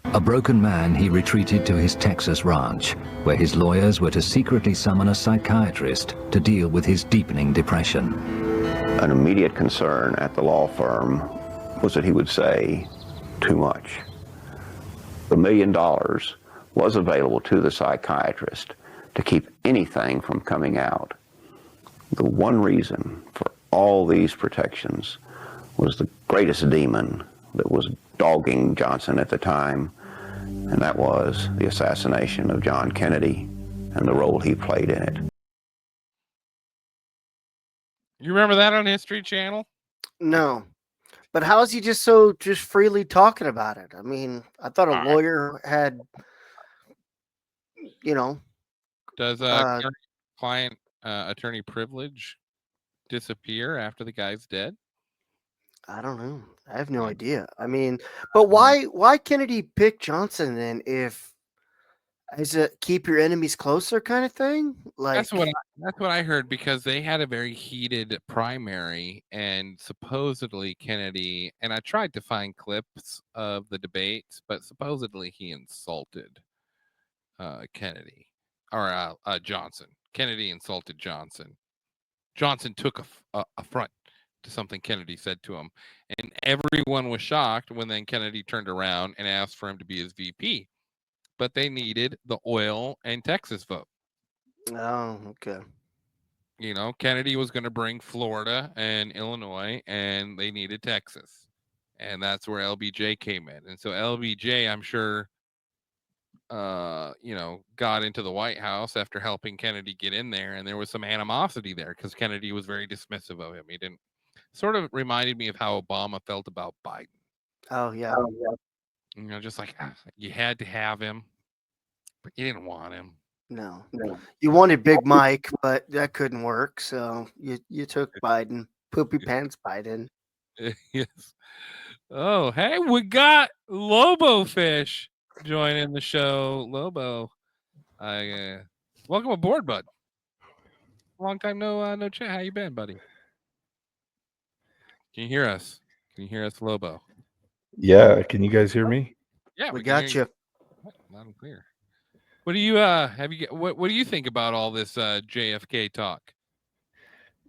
A broken man, he retreated to his Texas ranch, where his lawyers were to secretly summon a psychiatrist to deal with his deepening depression. An immediate concern at the law firm was that he would say too much. The $1 million was available to the psychiatrist to keep anything from coming out. The one reason for all these protections was the greatest demon that was dogging Johnson at the time, and that was the assassination of John Kennedy and the role he played in it. You remember that on History Channel? No. But how is he just freely talking about it? I mean, I thought a lawyer had, you know. Does client attorney privilege disappear after the guy's dead? I don't know. I have no idea. I mean, but why Kennedy pick Johnson then? If is it keep your enemies closer kind of thing? Like that's what I heard, because they had a very heated primary, and supposedly Kennedy, and I tried to find clips of the debates, but supposedly he insulted Kennedy or Johnson. Kennedy insulted Johnson. Johnson took affront to something Kennedy said to him. And everyone was shocked when then Kennedy turned around and asked for him to be his VP. But they needed the oil and Texas vote. Oh, okay. You know, Kennedy was going to bring Florida and Illinois, and they needed Texas. And that's where LBJ came in. And so LBJ, I'm sure, got into the White House after helping Kennedy get in there. And there was some animosity there because Kennedy was very dismissive of him. He didn't, sort of reminded me of how Obama felt about Biden. Oh, yeah. You know, just like you had to have him, but you didn't want him. No. You wanted Big Mike, but that couldn't work. So you took Biden. Poopy pants Biden. Yes. Oh, hey, we got Lobo Fish joining the show. Lobo, welcome aboard, bud. Long time no chat. How you been, buddy? Can you hear us? Can you hear us, Lobo? Yeah, can you guys hear me? Yeah, we got you. Loud and clear. What do you what do you think about all this JFK talk?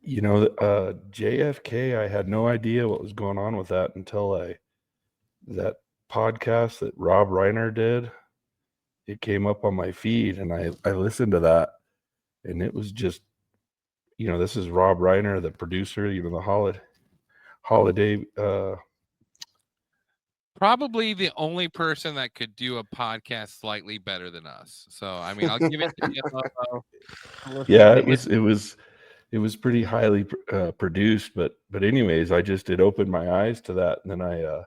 You know, JFK, I had no idea what was going on with that until that podcast that Rob Reiner did. It came up on my feed, and I listened to that, and it was just, this is Rob Reiner, the producer, the holiday. Probably the only person that could do a podcast slightly better than us. So I mean, I'll give it to you. Yeah, it was pretty highly produced, but anyways, it opened my eyes to that, and then I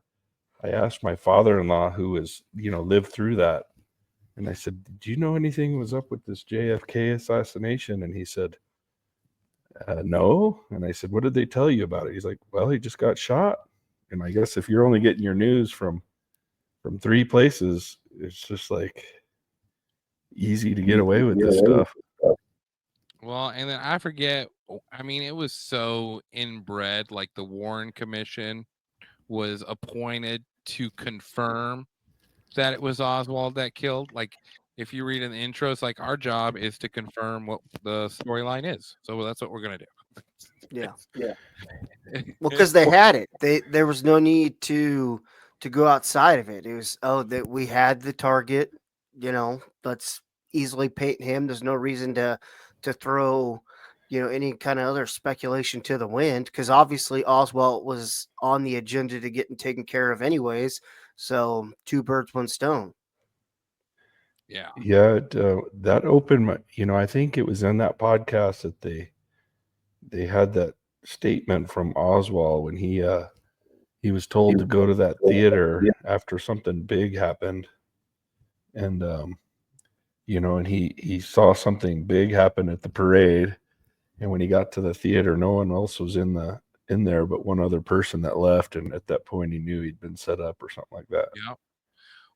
asked my father-in-law, who was lived through that, and I said, "Do you know anything was up with this JFK assassination?" And he said, "No." And I said, "What did they tell you about it?" He's like, "Well, he just got shot." And I guess if you're only getting your news from 3 places, it's just like easy to get away with this stuff. Well, and then I forget, I mean, it was so inbred, like the Warren Commission was appointed to confirm that it was Oswald that killed. Like, if you read in the intro, it's like, our job is to confirm what the storyline is. So that's what we're going to do. Yeah. Well, because they had it. There was no need to go outside of it. It was, that we had the target, let's easily paint him. There's no reason to throw, any kind of other speculation to the wind, because obviously Oswald was on the agenda to get taken care of anyways. So 2 birds, 1 stone. Yeah. Yeah, that opened my, I think it was in that podcast that they had that statement from Oswald when he was told to go to that theater after something big happened, and and he saw something big happen at the parade, and when he got to the theater, no one else was in there but one other person that left, and at that point he knew he'd been set up or something like that. Yeah.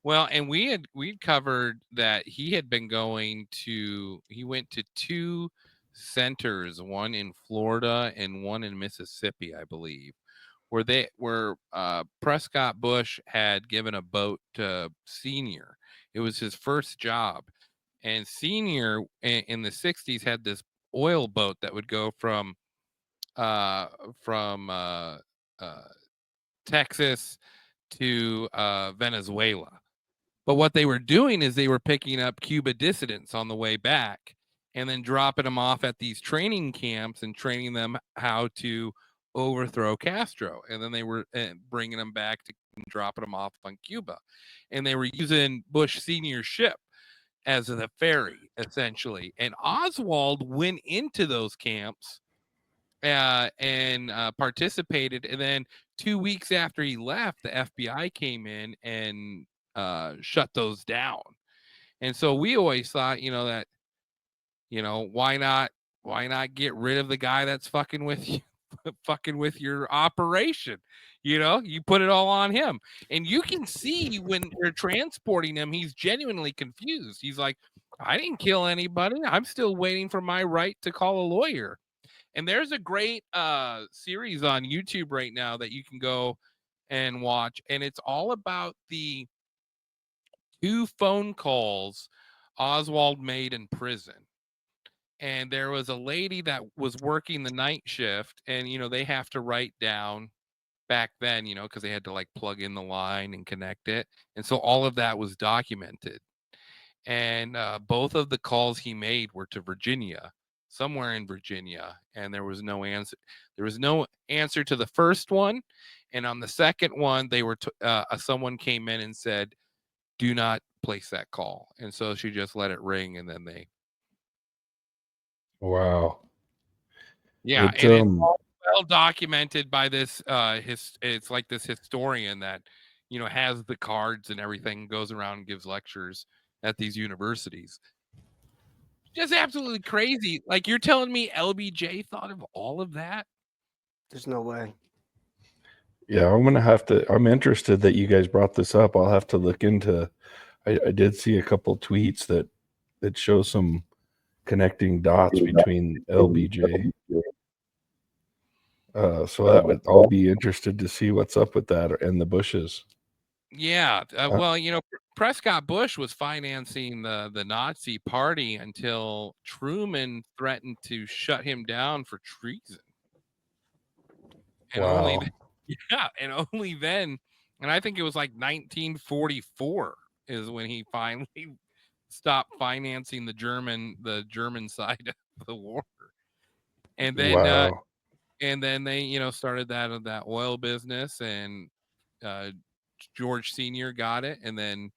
Well, and we'd covered that he had been he went to 2 centers, one in Florida and one in Mississippi, I believe, where Prescott Bush had given a boat to Senior. It was his first job, and Senior in the 60s had this oil boat that would go from Texas to Venezuela. But what they were doing is they were picking up Cuba dissidents on the way back and then dropping them off at these training camps and training them how to overthrow Castro. And then they were bringing them back to dropping them off on Cuba. And they were using Bush Senior's ship as the ferry, essentially. And Oswald went into those camps and participated. And then 2 weeks after he left, the FBI came in and shut those down. And so we always thought, that, why not get rid of the guy that's fucking with you, fucking with your operation? You put it all on him. And you can see when they're transporting him, he's genuinely confused. He's like, I didn't kill anybody. I'm still waiting for my right to call a lawyer. And there's a great series on YouTube right now that you can go and watch. And it's all about the 2 phone calls Oswald made in prison. and there was a lady that was working the night shift, and they have to write down back then, because they had to like plug in the line and connect it, and so all of that was documented. And both of the calls he made were to Virginia, somewhere in Virginia, and there was no answer. There was no answer to the first one, and on the second one, they were someone came in and said, "Do not place that call," and so she just let it ring, and then they. Wow. Yeah, and it's all well documented by this. It's like this historian that has the cards and everything, goes around and gives lectures at these universities. Just absolutely crazy. Like, you're telling me LBJ thought of all of that? There's no way. Yeah, I'm interested that you guys brought this up. I'll have to look into. I did see a couple tweets that show some connecting dots between LBJ. So that would I'll be interested to see what's up with that and the Bushes. Yeah. Well, Prescott Bush was financing the Nazi party until Truman threatened to shut him down for treason. And Wow. only then, and I think it was like 1944 is when he finally stopped financing the German side of the war. And then Wow. they started that oil business, and George Sr. got it, and then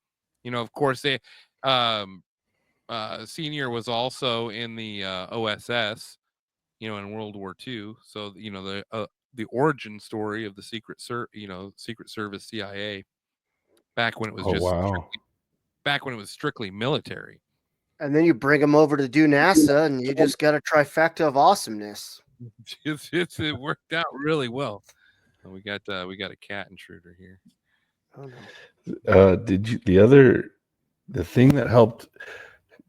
of course they Sr. was also in the OSS, in World War II. So the origin story of the Secret Service, CIA, back when it was strictly military. And then you bring them over to do NASA, and you just got a trifecta of awesomeness. It worked out really well. We got a cat intruder here. Oh no. Did you the thing that helped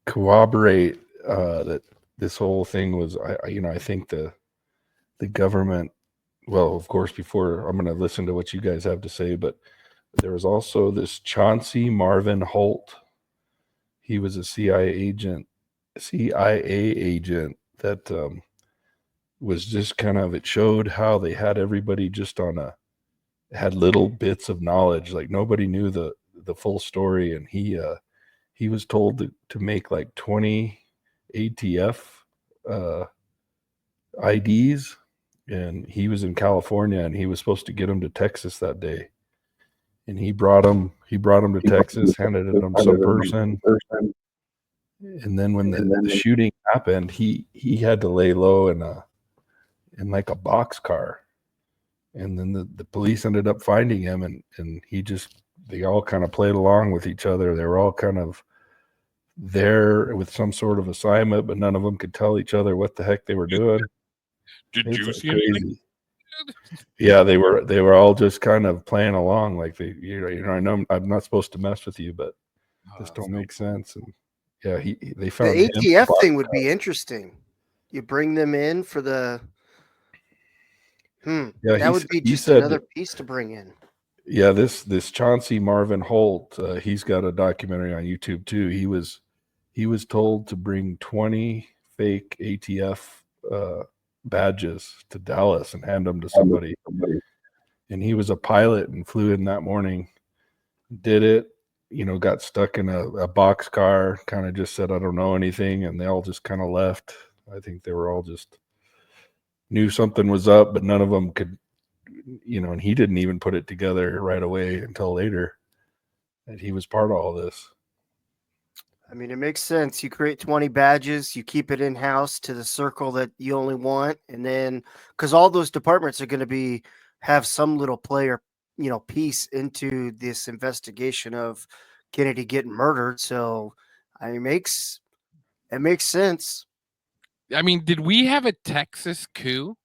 corroborate that this whole thing was I think the government, well, of course, before I'm going to listen to what you guys have to say, but there was also this Chauncey Marvin Holt. He was a CIA agent that was just kind of, it showed how they had everybody just had little bits of knowledge. Like nobody knew the full story. And he was told to make like 20 ATF IDs, and he was in California, and he was supposed to get them to Texas that day. And he brought them to Texas, handed it to some person. And then when the shooting happened, he had to lay low in like a box car. And then the police ended up finding him, and they all kind of played along with each other. They were all kind of there with some sort of assignment, but none of them could tell each other what the heck they were doing. Did you see anything? Yeah, they were all just kind of playing along, like I know I'm not supposed to mess with you, but this don't make sense. And yeah, they found the ATF thing would be interesting. You bring them in for the Yeah, that would be just another piece to bring in. Yeah, this Chauncey Marvin Holt, he's got a documentary on YouTube too. He was told to bring 20 fake ATF badges to Dallas and hand them to somebody. And he was a pilot and flew in that morning, did it, got stuck in a box car, kind of just said, I don't know anything. And they all just kind of left. I think they were all just knew something was up, but none of them could, and he didn't even put it together right away until later that he was part of all this. I mean, it makes sense. You create 20 badges, you keep it in-house to the circle that you only want. And then, because all those departments are going to have some little player, piece into this investigation of Kennedy getting murdered. So it makes sense. I mean, did we have a Texas coup?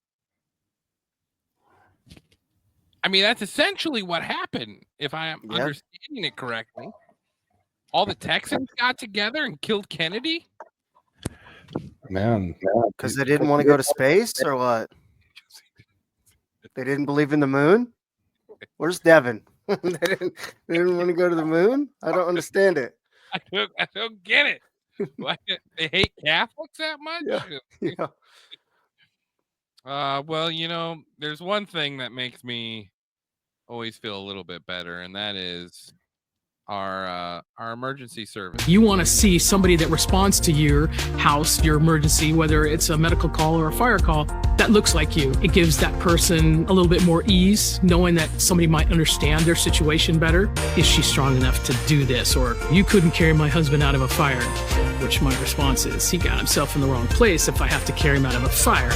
I mean, that's essentially what happened, if I am understanding it correctly. All the Texans got together and killed Kennedy? Man. Because they didn't want to go to space, or what? They didn't believe in the moon? Where's Devin? they didn't want to go to the moon? I don't understand it. I don't get it. Why, they hate Catholics that much? Yeah. Well, you know, there's one thing that makes me always feel a little bit better, and that is our emergency service. You want to see somebody that responds to your house, your emergency, whether it's a medical call or a fire call, that looks like you. It gives that person a little bit more ease, knowing that somebody might understand their situation better. Is she strong enough to do this? Or you couldn't carry my husband out of a fire, which my response is, he got himself in the wrong place if I have to carry him out of a fire.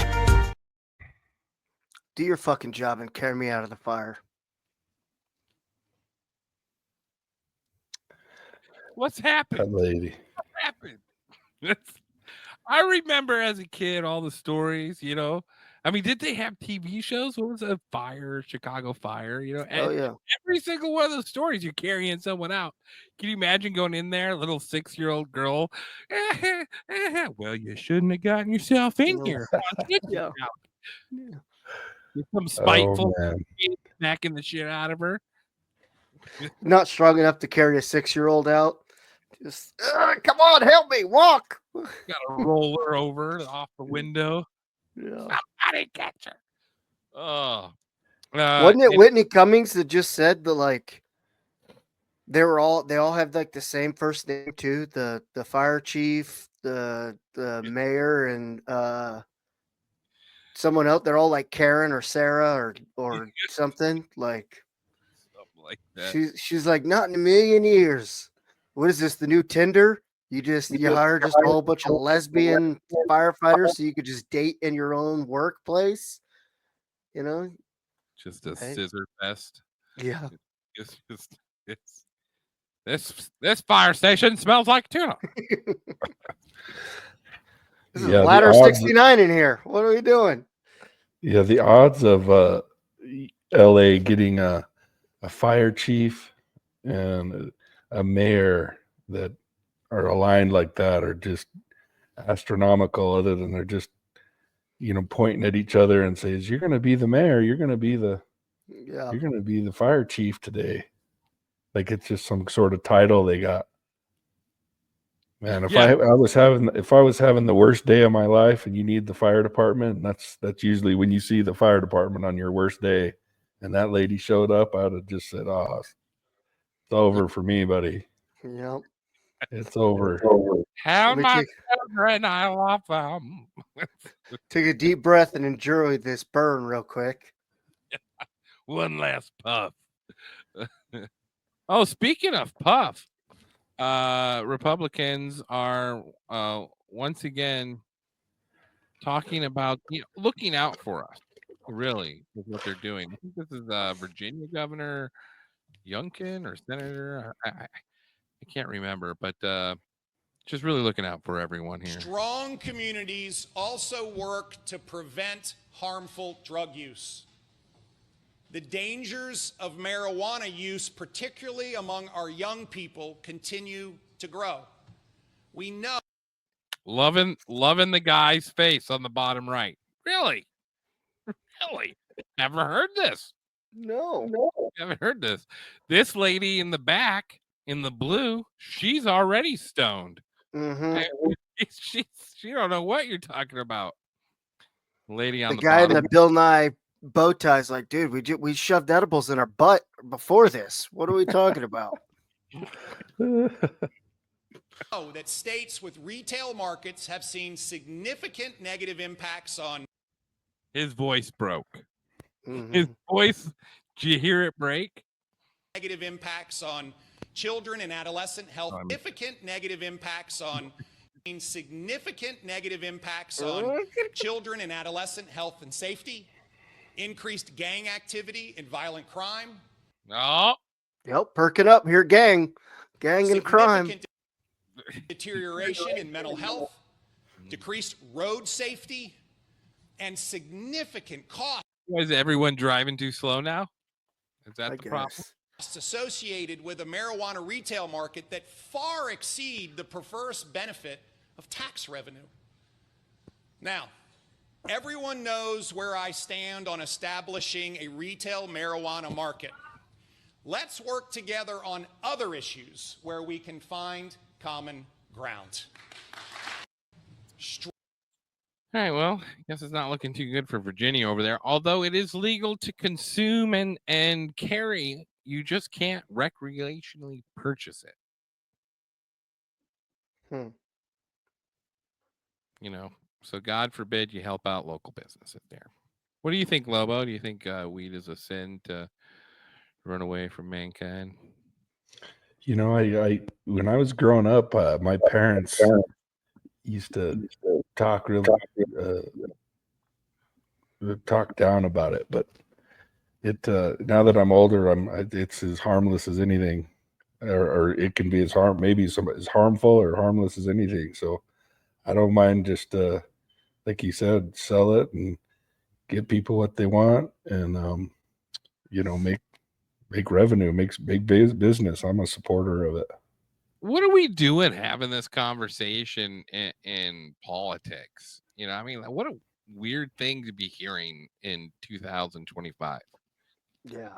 Do your fucking job and carry me out of the fire. What's happened? That lady. What happened? I remember as a kid all the stories, you know. I mean, did they have TV shows? What was a fire, Chicago Fire? You know, Oh, yeah. every single one of those stories, you're carrying someone out. Can you imagine going in there, little 6-year-old girl? Well, you shouldn't have gotten yourself in here. Yeah. Some spiteful man. smacking the shit out of her. Not strong enough to carry a 6-year-old out. Just, come on, help me, walk. Got to roll her over off the window. Yeah. Somebody catch her. Oh. Wasn't it Whitney Cummings that just said that, like, they all have like the same first name too? The fire chief, the mayor, and someone else. They're all like Karen or Sarah or something like. Like that. She's like, not in a million years. What is this? The new Tinder? You hire just a whole bunch of lesbian firefighters so you could just date in your own workplace. You know, just a scissor fest. Yeah. This fire station smells like tuna. This is ladder 69 in here. What are we doing? Yeah, the odds of LA getting a fire chief and a mayor that are aligned like that are just astronomical, other than they're just, you know, pointing at each other and says, you're going to be the mayor, you're going to be the fire chief today. Like it's just some sort of title they got. Man, if I was having the worst day of my life and you need the fire department, that's usually when you see the fire department on your worst day. And that lady showed up, I would have just said, "Oh, it's over for me, buddy. Yep, it's over." How my children, I love them. Take a deep breath and enjoy this burn real quick. One last puff. Oh, speaking of puff, Republicans are once again talking about looking out for us. Really, is what they're doing. I think this is Virginia Governor Youngkin or Senator. I can't remember, but just really looking out for everyone here. Strong communities also work to prevent harmful drug use. The dangers of marijuana use, particularly among our young people, continue to grow. We know. Loving the guy's face on the bottom right. Really? Never heard this. No. Haven't heard this. This lady in the back in the blue, she's already stoned. Mm-hmm. She don't know what you're talking about. Lady on the guy bottom. in the Bill Nye bow tie's like, dude, we shoved edibles in our butt before this. What are we talking about? That states with retail markets have seen significant negative impacts on. His voice broke. Mm-hmm. His voice, did you hear it break? Negative impacts on children and adolescent health. Significant negative impacts on children and adolescent health and safety. Increased gang activity and violent crime. Oh. Yep, perking up here, gang and crime. Deterioration in mental health, decreased road safety, and significant costs. Is everyone driving too slow now? Is that the problem? Associated with a marijuana retail market that far exceed the perverse benefit of tax revenue. Now, everyone knows where I stand on establishing a retail marijuana market. Let's work together on other issues where we can find common ground. All right, well, I guess it's not looking too good for Virginia over there. Although it is legal to consume and carry, you just can't recreationally purchase it. You know, so God forbid you help out local businesses there. What do you think, Lobo? Do you think weed is a sin to run away from mankind? You know, I when I was growing up, my parents used to talk talk down about it, but it now that I'm older, it's as harmless as anything, or it can be as as harmful or harmless as anything. So I don't mind just like you said, sell it and give people what they want, and you know, make revenue, makes big business. I'm a supporter of it. What are we doing having this conversation in politics? You know, I mean, what a weird thing to be hearing in 2025. Yeah.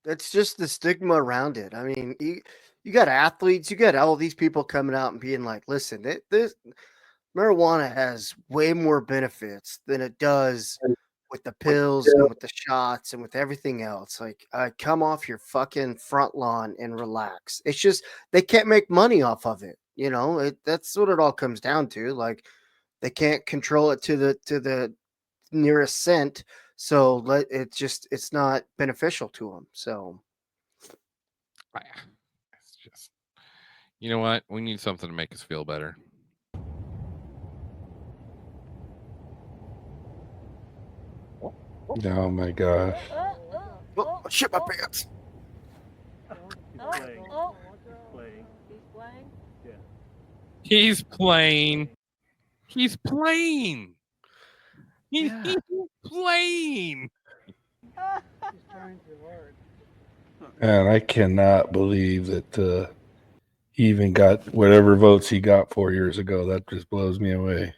That's just the stigma around it. I mean, you got athletes, you got all these people coming out and being like, listen, this marijuana has way more benefits than it does with the pills and with the shots and with everything else. Like, come off your fucking front lawn and relax. It's just they can't make money off of it. You know, that's what it all comes down to. Like, they can't control it to the nearest cent. So it's not beneficial to them. So It's just, you know what? We need something to make us feel better. Oh my gosh. Oh, shit my pants. He's playing. He's playing. He's playing. And I cannot believe that he even got whatever votes he got 4 years ago. That just blows me away.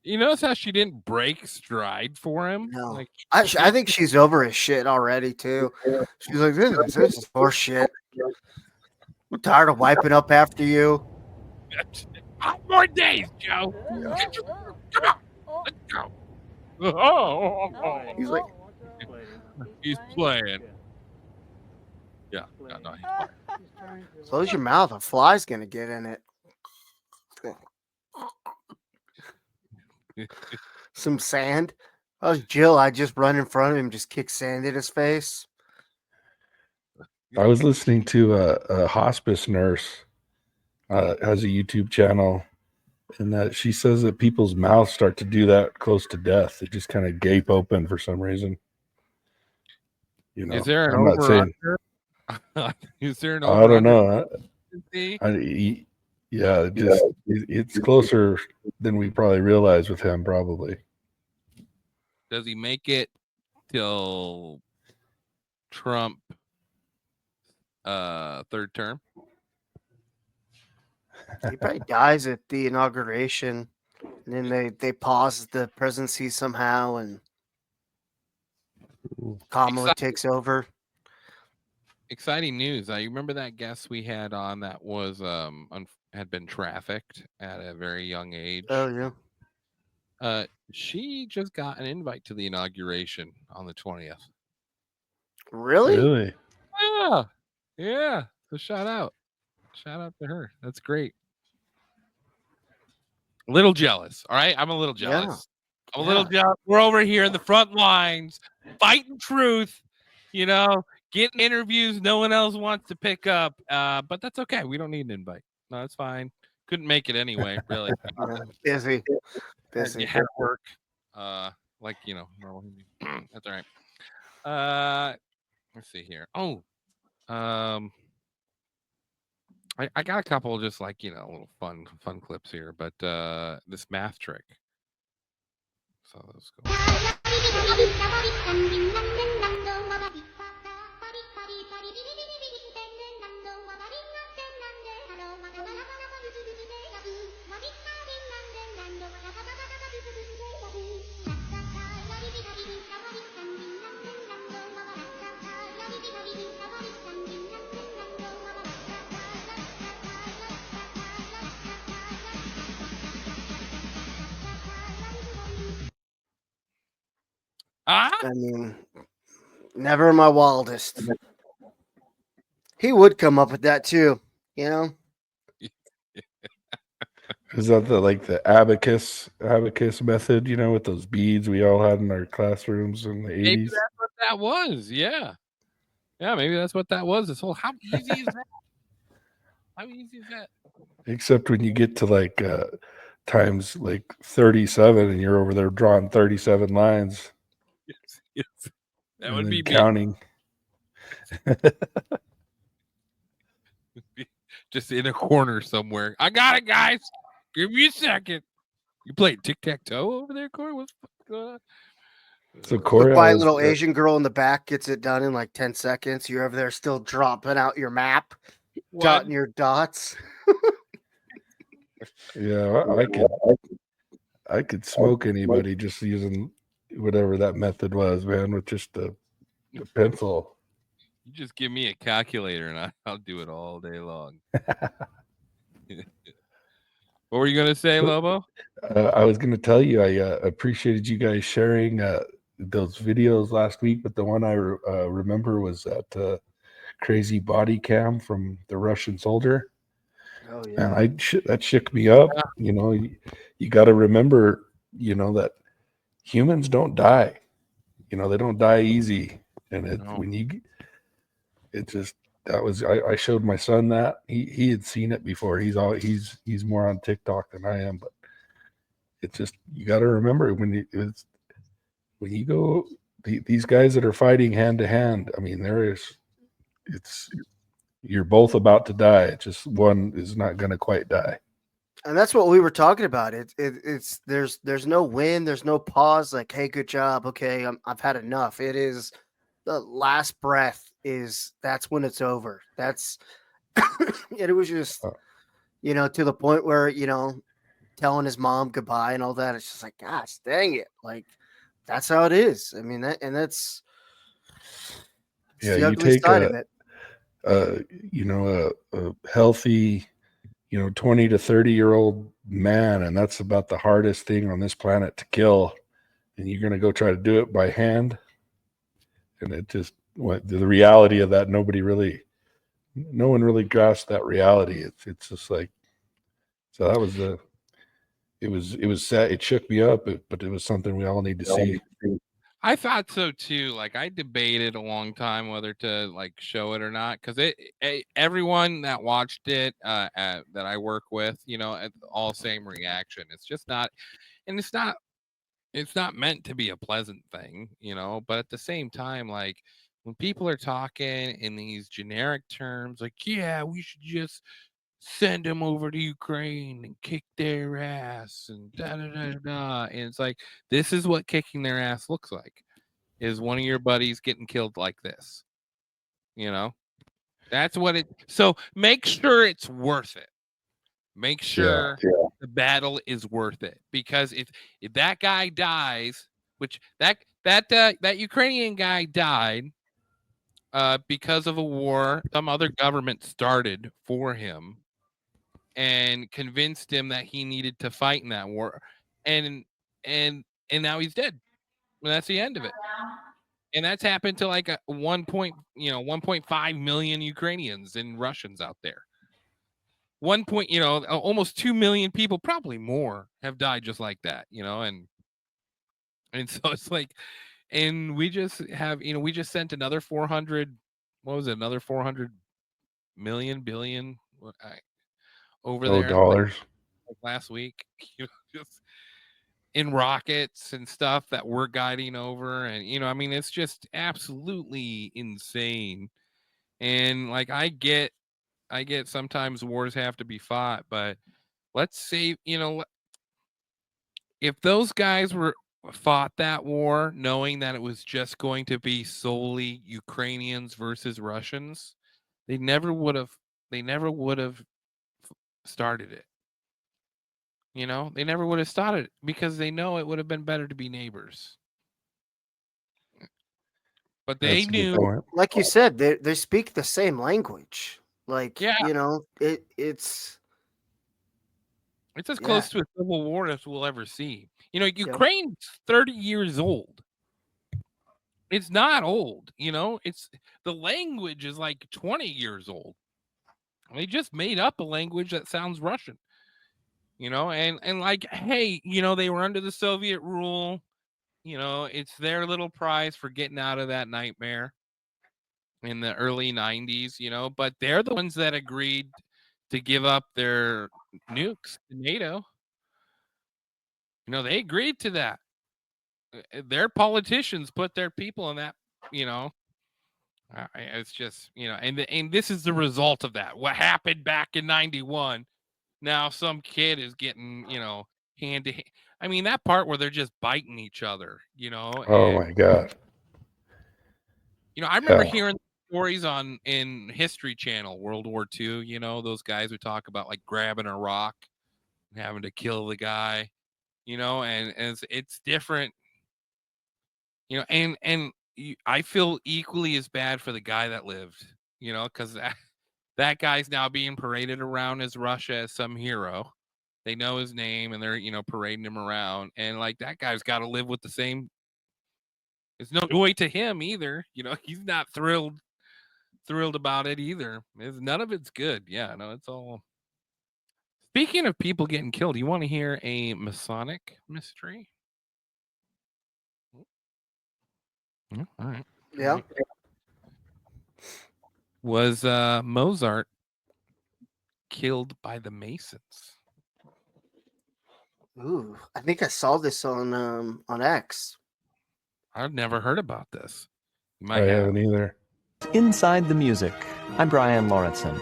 You notice how she didn't break stride for him? No. Like, I think she's over his shit already too. She's like, this is horse shit. I'm tired of wiping up after you. 5 more days, Joe. Come on, let's go. He's like, he's playing. Yeah, no, he's playing. close your mouth. A fly's gonna get in it. Some sand. That was Jill. I just run in front of him, just kick sand in his face. I was listening to a hospice nurse has a YouTube channel, and that she says that people's mouths start to do that close to death. They just kind of gape open for some reason. You know, Is there an I'm not saying. Is there an I don't know. Yeah, it's closer than we probably realize with him. Probably. Does he make it till Trump third term? He probably dies at the inauguration, and then they pause the presidency somehow, and Kamala takes over. Exciting news! I remember that guest we had on that was had been trafficked at a very young age. Oh yeah. She just got an invite to the inauguration on the 20th. Really? Yeah. So shout out to her. That's great. A little jealous. All right, I'm a little jealous. I'm a little jealous. We're over here in the front lines, fighting truth. You know, getting interviews no one else wants to pick up. But that's okay. We don't need an invite. No, that's fine. Couldn't make it anyway. Really busy. You had to work. Like normal. That's all right. Let's see here. I got a couple just like little fun clips here, but this math trick. So let's go. I mean, never in my wildest. He would come up with that too, you know? Is that the abacus method, with those beads we all had in our classrooms in the Maybe 80s? that's what that was. Yeah. Yeah, maybe that's what that was. This whole how easy is that? How easy is that? Except when you get to times 37 and you're over there drawing 37 lines Yes. That and would then be big. counting. Just in a corner somewhere. I got it, guys. Give me a second. You playing tic-tac-toe over there, Corey? What's going on? So The Corey, quiet little Asian girl in the back gets it done in like 10 seconds. You're over there still dropping out your map, dotting your dots. yeah, I could smoke anybody just using whatever that method was, man, with just a pencil. You just give me a calculator and I'll do it all day long. What were you going to say, Lobo? I was going to tell you I appreciated you guys sharing those videos last week, but the one I remember was that crazy body cam from the Russian soldier. Oh yeah, and that shook me up. You got to remember, that humans don't die. They don't die easy, and I showed my son that he had seen it before. He's more on TikTok than I am, but it's just, you got to remember when you go, these guys that are fighting hand to hand, I mean, you're both about to die. It's just one is not going to quite die. and that's what we were talking about. It's there's no win, there's no pause. Like, hey, good job. Okay, I've had enough. It is the last breath. That's when it's over. That's it was just to the point where telling his mom goodbye and all that. It's just like, gosh, dang it, like that's how it is. I mean that's Yeah, the you ugly take side of it. a healthy 20 to 30-year-old man, and that's about the hardest thing on this planet to kill, and you're going to go try to do it by hand, and it just the reality of that, no one really grasped that reality. It's just like, so that was it was sad. It shook me up, but it was something we all need to see. I thought so too. Like, I debated a long time whether to show it or not, because everyone that watched it that I work with, all same reaction. It's just not, and it's not meant to be a pleasant thing, But at the same time, like when people are talking in these generic terms, like, yeah, we should just send them over to Ukraine and kick their ass and da da da da. And it's like, this is what kicking their ass looks like. Is one of your buddies getting killed like this? That's what it. So make sure it's worth it. Make sure the battle is worth it, because if that guy dies, which that Ukrainian guy died because of a war some other government started for him and convinced him that he needed to fight in that war, and now he's dead. And that's the end of it. And that's happened to like 1.5 million Ukrainians and Russians out there. Almost 2 million people, probably more, have died just like that, and so it's like, and we just sent another 400, what was it, another 400 million billion over there dollars like last week, just in rockets and stuff that we're guiding over. And I mean, it's just absolutely insane. And like, I get sometimes wars have to be fought, but let's say, if those guys were fought that war knowing that it was just going to be solely Ukrainians versus Russians, they never would have started it. They never would have started it, because they know it would have been better to be neighbors. But they knew, like you said, they speak the same language. Like, yeah, it's as close to a civil war as we'll ever see. Ukraine's 30 years old. It's not old, it's the language is like 20 years old. They just made up a language that sounds Russian, and like, hey, they were under the Soviet rule, it's their little prize for getting out of that nightmare in the early 90s, but they're the ones that agreed to give up their nukes to NATO. They agreed to that. Their politicians put their people in that, it's just, and this is the result of that. What happened back in 91. Now some kid is getting, hand to hand. I mean, that part where they're just biting each other, Oh my God. I remember hearing stories in History Channel, World War II, those guys would talk about like grabbing a rock and having to kill the guy, and it's different, and I feel equally as bad for the guy that lived, because that guy's now being paraded around as Russia as some hero. They know his name and they're, parading him around. And like that guy's got to live with the same. It's no joy to him either. He's not thrilled about it either. None of it's good. Yeah, no, it's all. Speaking of people getting killed, you want to hear a Masonic mystery? All right. Yeah. Was Mozart killed by the Masons? Ooh, I think I saw this on X. I've never heard about this. You I might have. haven't either. Inside the Music. I'm Brian Lauritsen.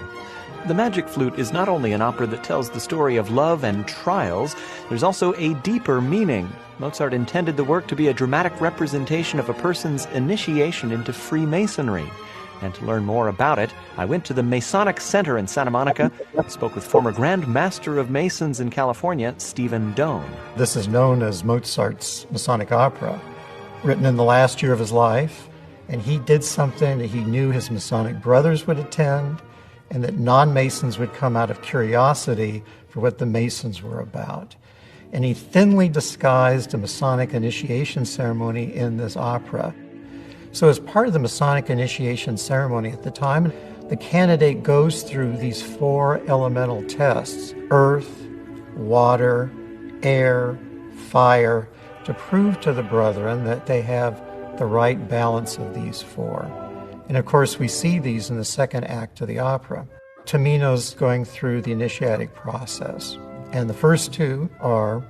The Magic Flute is not only an opera that tells the story of love and trials, there's also a deeper meaning. Mozart intended the work to be a dramatic representation of a person's initiation into Freemasonry. And to learn more about it, I went to the Masonic Center in Santa Monica, spoke with former Grand Master of Masons in California, Stephen Doan. This is known as Mozart's Masonic opera, written in the last year of his life, and he did something that he knew his Masonic brothers would attend, and that non-Masons would come out of curiosity for what the Masons were about. And he thinly disguised a Masonic initiation ceremony in this opera. So as part of the Masonic initiation ceremony at the time, the candidate goes through these 4 elemental tests: earth, water, air, fire, to prove to the brethren that they have the right balance of these 4. And of course, we see these in the second act of the opera. Tamino's going through the initiatic process. And the first 2 are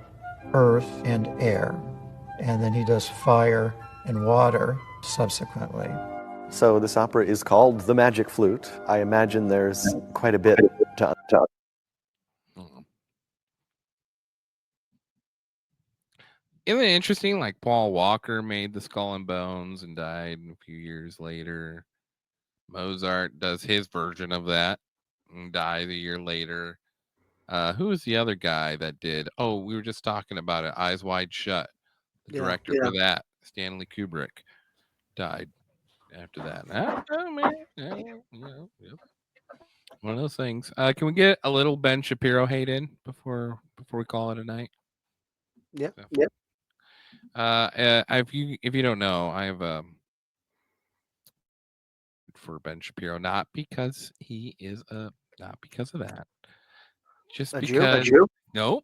earth and air. And then he does fire and water subsequently. So this opera is called The Magic Flute. I imagine there's quite a bit to. Isn't it interesting? Like Paul Walker made the Skull and Bones and died a few years later. Mozart does his version of that and died a year later. Who was the other guy that did? Oh, we were just talking about it. Eyes Wide Shut. The director for that, Stanley Kubrick, died after that. One of those things. Can we get a little Ben Shapiro hate in before we call it a night? Yep. So, Yep. If you don't know, I have for Ben Shapiro, not because he is not because of that, just A because. Jew? No,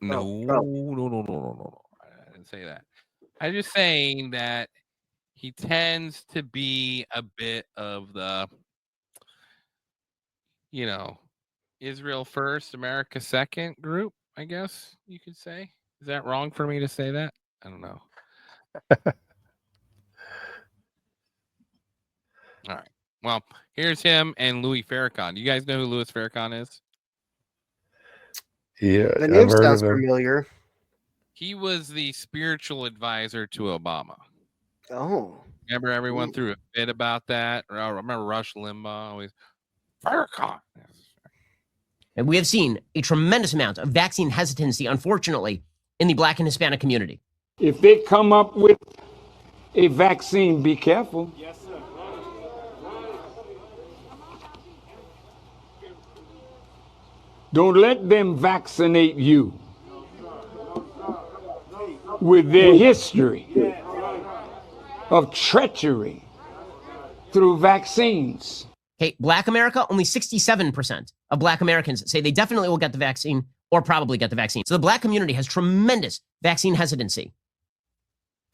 Oh. no. I didn't say that. I'm just saying that he tends to be a bit of the, Israel first, America second group, I guess you could say. Is that wrong for me to say that? I don't know. All right. Well, here's him and Louis Farrakhan. You guys know who Louis Farrakhan is? Yeah, The I've name heard sounds of him. familiar. He was the spiritual advisor to Obama. Oh. Remember everyone threw a fit about that? Or I remember Rush Limbaugh always, Farrakhan. And we have seen a tremendous amount of vaccine hesitancy, unfortunately, in the Black and Hispanic community. If they come up with a vaccine, be careful. Yes, sir. Don't let them vaccinate you with their history. of treachery through vaccines. Okay, Black America, only 67% of Black Americans say they definitely will get the vaccine or probably get the vaccine. So the Black community has tremendous vaccine hesitancy.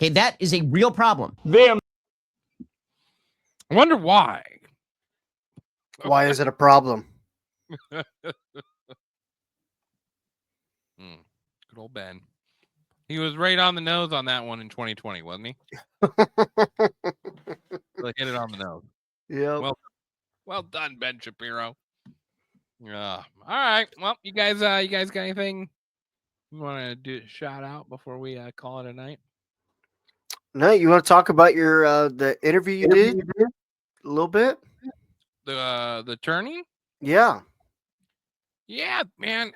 Okay, that is a real problem. I wonder why. Why is it a problem? Good old Ben. He was right on the nose on that one in 2020, wasn't he? Really hit it on the nose. Yeah. Well done, Ben Shapiro. All right. Well, you guys got anything you want to do a shout out before we call it a night? No, you want to talk about your the interview you did a little bit? The turning? Yeah. Yeah, man.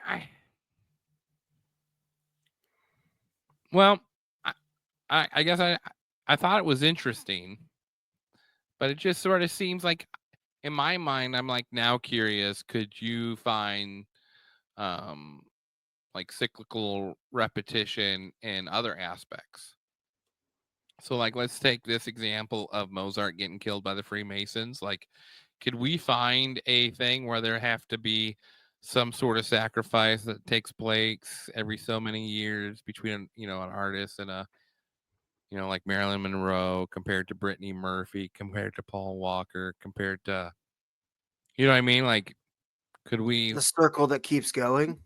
I guess I thought it was interesting, but it just sort of seems like, in my mind, I'm like now curious, could you find like cyclical repetition in other aspects? So like, let's take this example of Mozart getting killed by the Freemasons. Like, could we find a thing where there have to be some sort of sacrifice that takes place every so many years between, an artist and a, like Marilyn Monroe compared to Brittany Murphy, compared to Paul Walker, compared to, you know what I mean? Like, could we? The circle that keeps going.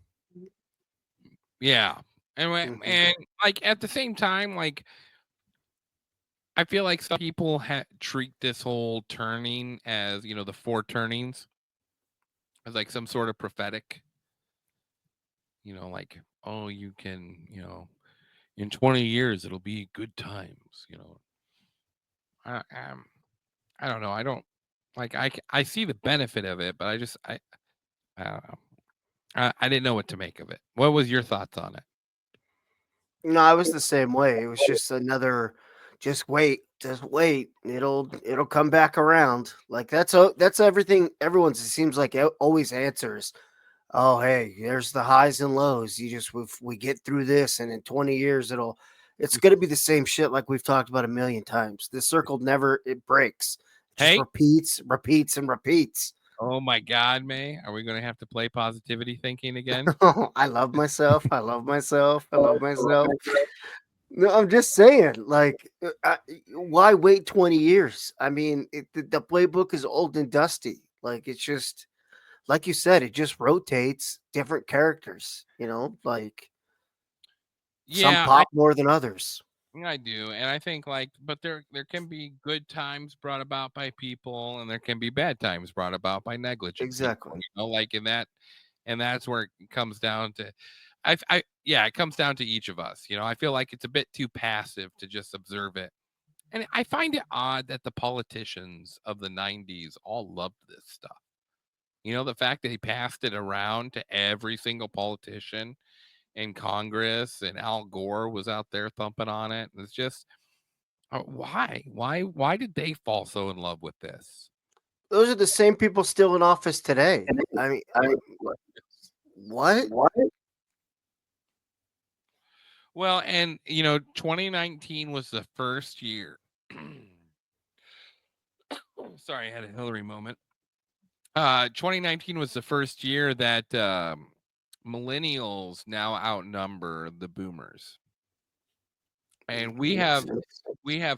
Yeah. And like at the same time, like, I feel like some people treat this whole turning as, the 4 turnings as like some sort of prophetic, like, oh, you can, in 20 years, it'll be good times, I don't know. I don't like, I see the benefit of it, but I don't know. I didn't know what to make of it. What was your thoughts on it? No, I was the same way. It was just another, just wait. It'll come back around. Like that's everything. Everyone's, it seems like, always answers. Oh, hey, there's the highs and lows. We get through this, and in 20 years, it's going to be the same shit like we've talked about a million times. The circle it breaks. It just repeats and repeats. Oh my God, May, are we going to have to play positivity thinking again? I love myself. I love myself. I love myself. No, I'm just saying, like, why wait 20 years? I mean, the playbook is old and dusty. Like, it's just, like you said, it just rotates different characters, like some pop more than others. I do. And I think, like, but there can be good times brought about by people, and there can be bad times brought about by negligence. Exactly. People, like in that, and that's where it comes down to, it comes down to each of us. I feel like it's a bit too passive to just observe it. And I find it odd that the politicians of the 90s all loved this stuff. The fact that he passed it around to every single politician in Congress, and Al Gore was out there thumping on it. It's just, why did they fall so in love with this? Those are the same people still in office today. I mean, what? Well, and 2019 was the first year. Sorry, I had a Hillary moment. 2019 was the first year that millennials now outnumber the boomers, and we have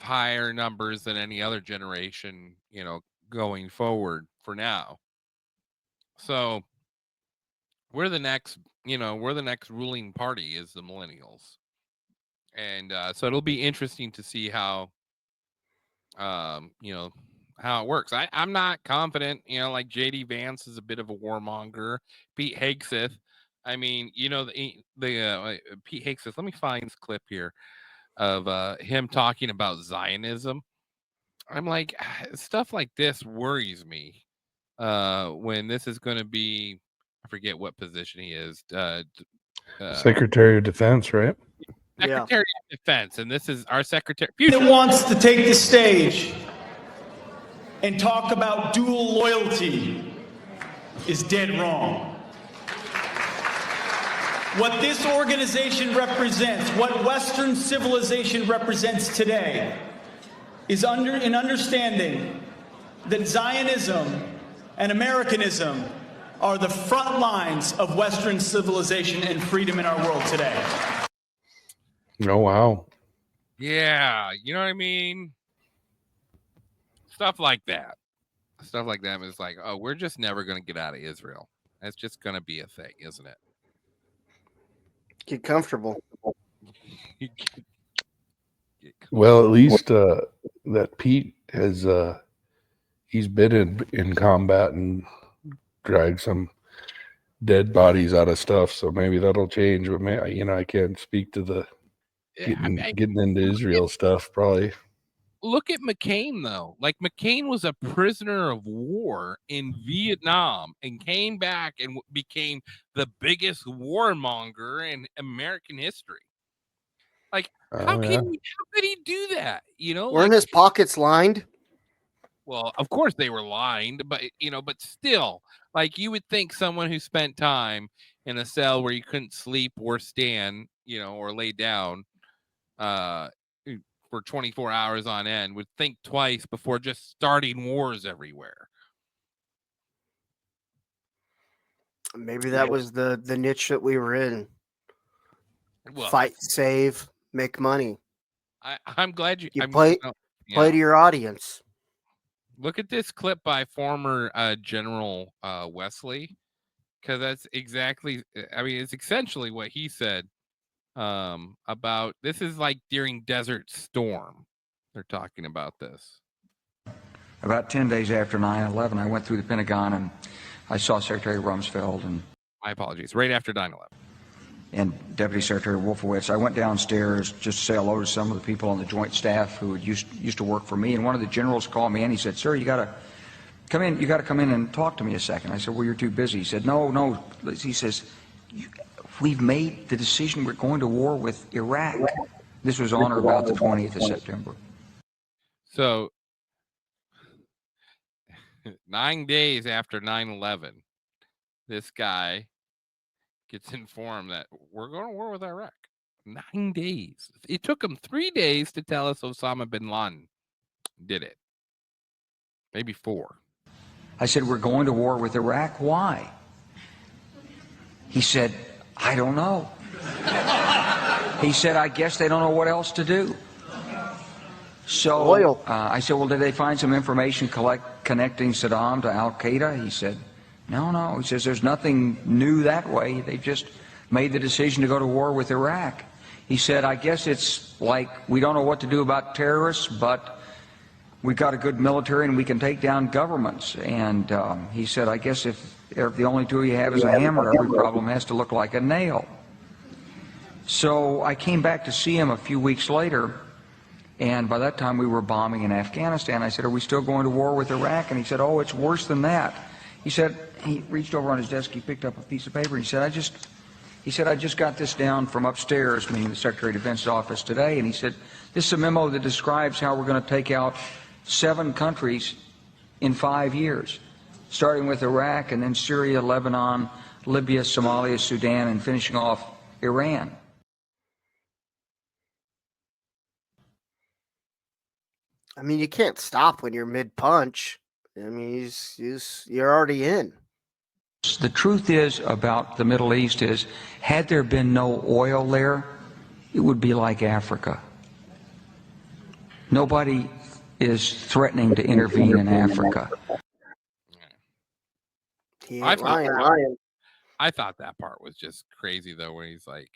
higher numbers than any other generation, going forward for now. So we're the next ruling party is the millennials. And so it'll be interesting to see how how it works. I'm not confident, like JD Vance is a bit of a warmonger. Pete Hegseth, I mean, the Pete Hegseth, let me find this clip here of him talking about Zionism. I'm like, stuff like this worries me when this is going to be, I forget what position he is. Secretary of Defense, right? Secretary of Defense, and this is our secretary. That wants to take the stage and talk about dual loyalty is dead wrong. What this organization represents, what Western civilization represents today, is in understanding that Zionism and Americanism are the front lines of Western civilization and freedom in our world today. Oh, wow. Yeah, you know what I mean? Stuff like that. Stuff like that is like, oh, we're just never going to get out of Israel. That's just going to be a thing, isn't it? Get comfortable. Well, at least that Pete has he's been in combat and dragged some dead bodies out of stuff, so maybe that'll change. But I can't speak to the getting into Israel stuff. Probably. Look at McCain, though. Like, McCain was a prisoner of war in Vietnam and came back and became the biggest warmonger in American history. Like, how could he do that? Weren't his pockets lined? Well, of course they were lined, but but still, like, you would think someone who spent time in a cell where you couldn't sleep or stand, or lay down, for 24 hours on end would think twice before just starting wars everywhere. Maybe that was the niche that we were in. Well, fight, save, make money. I'm glad you play to your audience. Look at this clip by former General Wesley, because that's exactly, it's essentially what he said about, this is like during Desert Storm. They're talking about this. About 10 days after 9/11, I went through the Pentagon and I saw Secretary Rumsfeld and... My apologies. Right after 9/11. And Deputy Secretary Wolfowitz. I went downstairs just to say hello to some of the people on the Joint Staff who used to work for me. And one of the generals called me and he said, "Sir, you got to come in. You got to come in and talk to me a second." I said, "Well, you're too busy." He said, No. He says, "We've made the decision. We're going to war with Iraq." This was on or about the 20th of September. So 9 days after 9/11, this guy gets informed that we're going to war with Iraq. 9 days. It took him 3 days to tell us Osama bin Laden did it. Maybe 4. I said, "We're going to war with Iraq. Why?" He said, "I don't know." He said, "I guess they don't know what else to do." So I said, "Well, did they find some information connecting Saddam to Al-Qaeda?" He said, No. He says, "There's nothing new that way. They just made the decision to go to war with Iraq." He said, "I guess it's like we don't know what to do about terrorists, but we've got a good military and we can take down governments." And he said, "I guess if the only tool you have is a hammer, every problem has to look like a nail." So I came back to see him a few weeks later, and by that time we were bombing in Afghanistan. I said, "Are we still going to war with Iraq?" And he said, "Oh, it's worse than that." He said, he reached over on his desk, he picked up a piece of paper, and he said, I just got this down from upstairs, meaning the Secretary of Defense's office today, and he said, "This is a memo that describes how we're going to take out 7 countries in 5 years, starting with Iraq and then Syria, Lebanon, Libya, Somalia, Sudan, and finishing off Iran." I mean, you can't stop when you're mid-punch. I mean, you're already in. The truth is about the Middle East is, had there been no oil there, it would be like Africa. Nobody is threatening to intervene in Africa. I thought that part was just crazy, though, where he's like,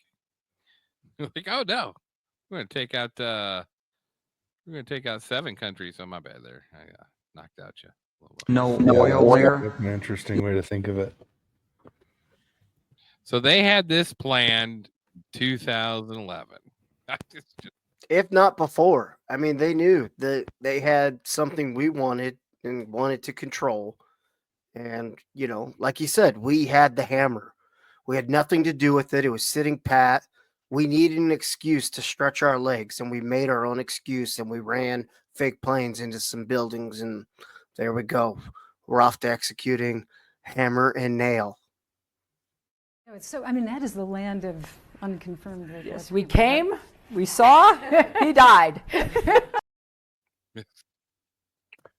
"Oh no, we're going to take out 7 countries." Oh, my bad there. I knocked out you. No oil there. That's an interesting way to think of it. So they had this planned 2011. If not before. I mean, they knew that they had something we wanted and wanted to control. And, like you said, we had the hammer. We had nothing to do with it. It was sitting pat. We needed an excuse to stretch our legs, and we made our own excuse, and we ran fake planes into some buildings, and there we go. We're off to executing hammer and nail. So, that is the land of unconfirmed. Yes, we came, we saw, he died.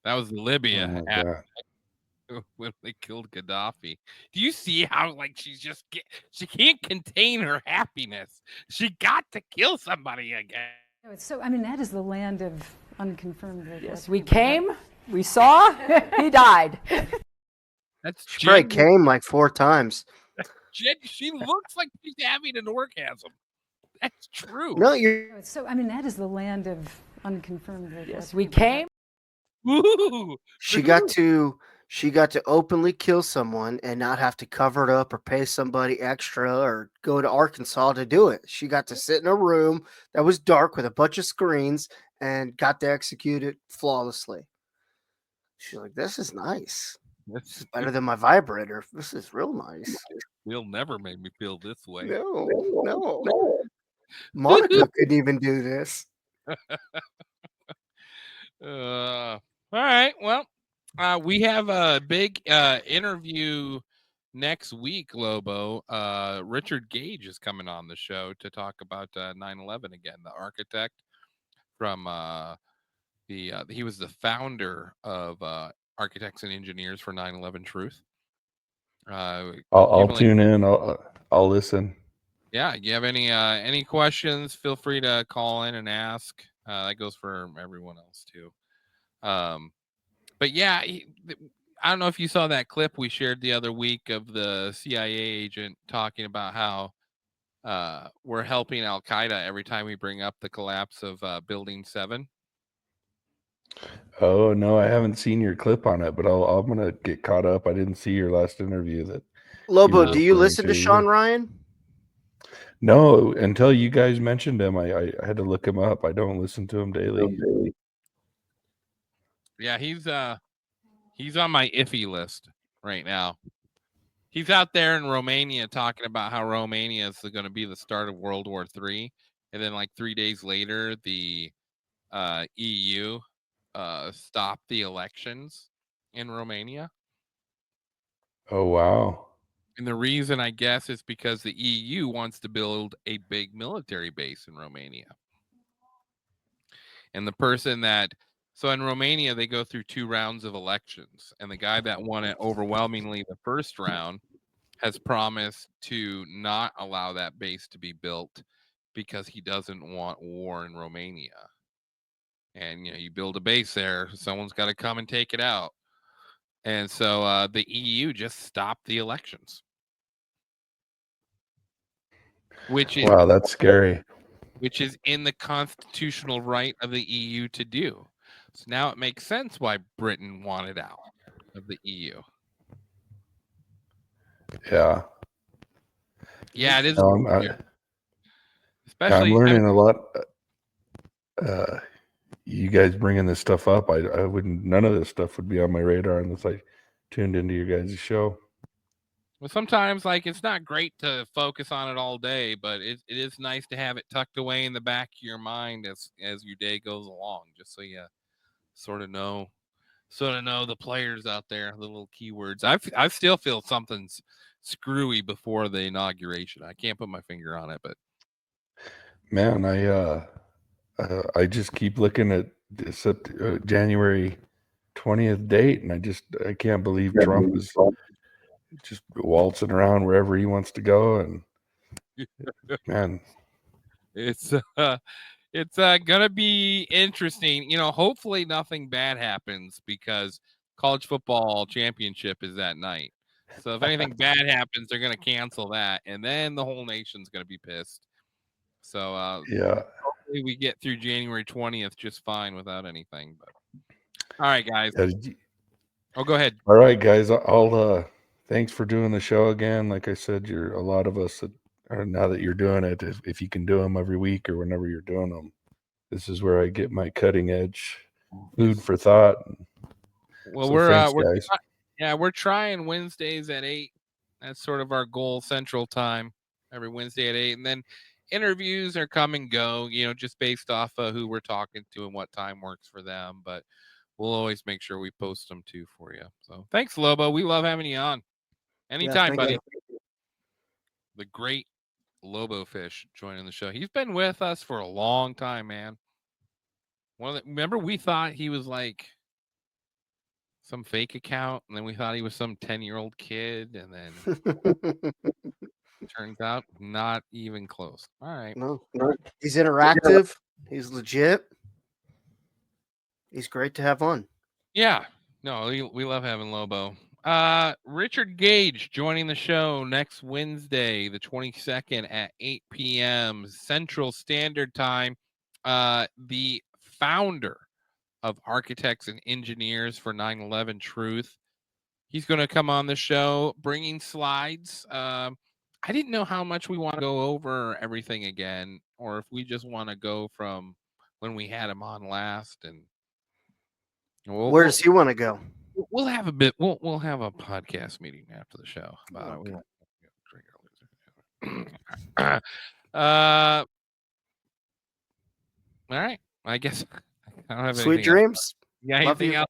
That was Libya Oh, God. when they killed Gaddafi. Do you see how like she can't contain her happiness? She got to kill somebody again. It's so, I mean, that is the land of unconfirmed. Yes, we came, we saw, he died. That's She probably genuine. came like 4 times. She looks like she's having an orgasm. That's true. No, you're. It's so, I mean, that is the land of unconfirmed. Yes, we came. Woo! She got to openly kill someone and not have to cover it up or pay somebody extra or go to Arkansas to do it. She got to sit in a room that was dark with a bunch of screens and got to execute it flawlessly. She's like, this is nice. This is better than my vibrator. This is real nice. You'll never make me feel this way. No. Monica couldn't even do this. All right. Well, we have a big interview next week, Lobo. Richard Gage is coming on the show to talk about 9/11 again. The architect from he was the founder of Architects and Engineers for 9/11 Truth. I'll tune in. I'll listen. Yeah, you have any questions? Feel free to call in and ask. That goes for everyone else too. But yeah, I don't know if you saw that clip we shared the other week of the CIA agent talking about how we're helping Al Qaeda every time we bring up the collapse of Building 7. Oh no, I haven't seen your clip on it, but I'm gonna get caught up. I didn't see your last interview. That Lobo, do you listen to Sean Ryan? No, until you guys mentioned him, I had to look him up. I don't listen to him daily. Yeah, he's on my iffy list right now. He's out there in Romania talking about how Romania is going to be the start of World War III, and then like 3 days later, the EU stopped the elections in Romania. Oh wow! And the reason, I guess, is because the EU wants to build a big military base in Romania. And the person so in Romania, they go through 2 rounds of elections. And the guy that won it overwhelmingly the first round has promised to not allow that base to be built because he doesn't want war in Romania. And, you build a base there, someone's got to come and take it out. And so the EU just stopped the elections. Wow, that's scary. Which is in the constitutional right of the EU to do. So now it makes sense why Britain wanted out of the EU. Yeah. Yeah, it is. I'm learning a lot. You guys bringing this stuff up, I wouldn't. None of this stuff would be on my radar unless I tuned into your guys' show. Well, sometimes it's not great to focus on it all day, but it is nice to have it tucked away in the back of your mind as your day goes along, just so you sort of know the players out there, the little keywords. I still feel something's screwy before the inauguration. I can't put my finger on it, but man, I just keep looking at this January 20th date, and I can't believe Trump is just waltzing around wherever he wants to go, and man, it's gonna be interesting. Hopefully nothing bad happens because college football championship is that night. So if anything bad happens, they're gonna cancel that, and then the whole nation's gonna be pissed. So yeah, hopefully we get through January 20th just fine without anything. But all right, guys. Go ahead. All right, guys. I'll thanks for doing the show again. Like I said, you're a lot of us that are, now that you're doing it, if you can do them every week or whenever you're doing them, this is where I get my cutting edge food for thought. Well, so we're guys. We're trying Wednesdays at 8. That's sort of our goal, Central Time, every Wednesday at 8, and then interviews are come and go, just based off of who we're talking to and what time works for them. But we'll always make sure we post them too for you. So thanks, Lobo. We love having you on. Anytime, buddy. The great Lobo Fish joining the show. He's been with us for a long time, man. Remember, we thought he was like some fake account, and then we thought he was some 10-year-old kid, and then turns out not even close. All right. No. He's interactive. He's legit. He's great to have on. Yeah. No, we love having Lobo. Richard Gage joining the show next Wednesday, the 22nd at 8 p.m. Central Standard Time. The founder of Architects and Engineers for 9/11 Truth. He's going to come on the show bringing slides. I didn't know how much we want to go over everything again, or if we just want to go from when we had him on last. And where does he want to go? We'll have a bit. We'll have a podcast meeting after the show about it. All right. I guess I don't have Sweet dreams. Else. Yeah, anything else?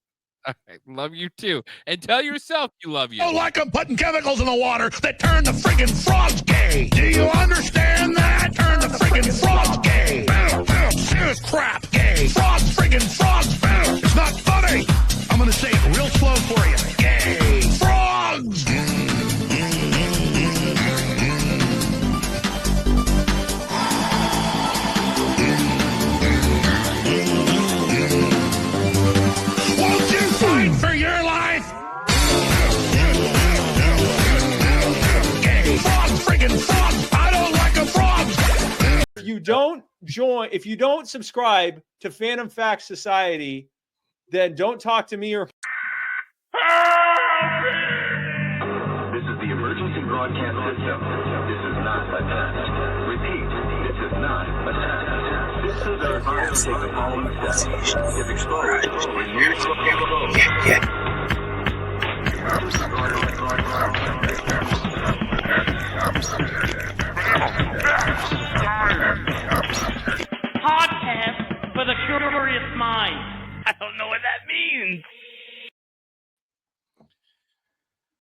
All right. Love you too. And tell yourself you love you. Oh, like I'm putting chemicals in the water that turn the friggin' frogs gay. Do you understand that? Turn the friggin' frogs gay. Serious crap. Gay. Frogs, friggin' frogs. It's not funny. I'm gonna say it real slow for you. Gay. Frogs. Fight for your life. Frogs, friggin' frogs. I don't like a frog. If you don't subscribe to Phantom Facts Society, then don't talk to me or. This is the emergency broadcast system. This is not a test. Repeat, this is not a test. This is our advice for the following steps. If exposed, remove from the boat. Podcast for the curious mind. I don't know what that means.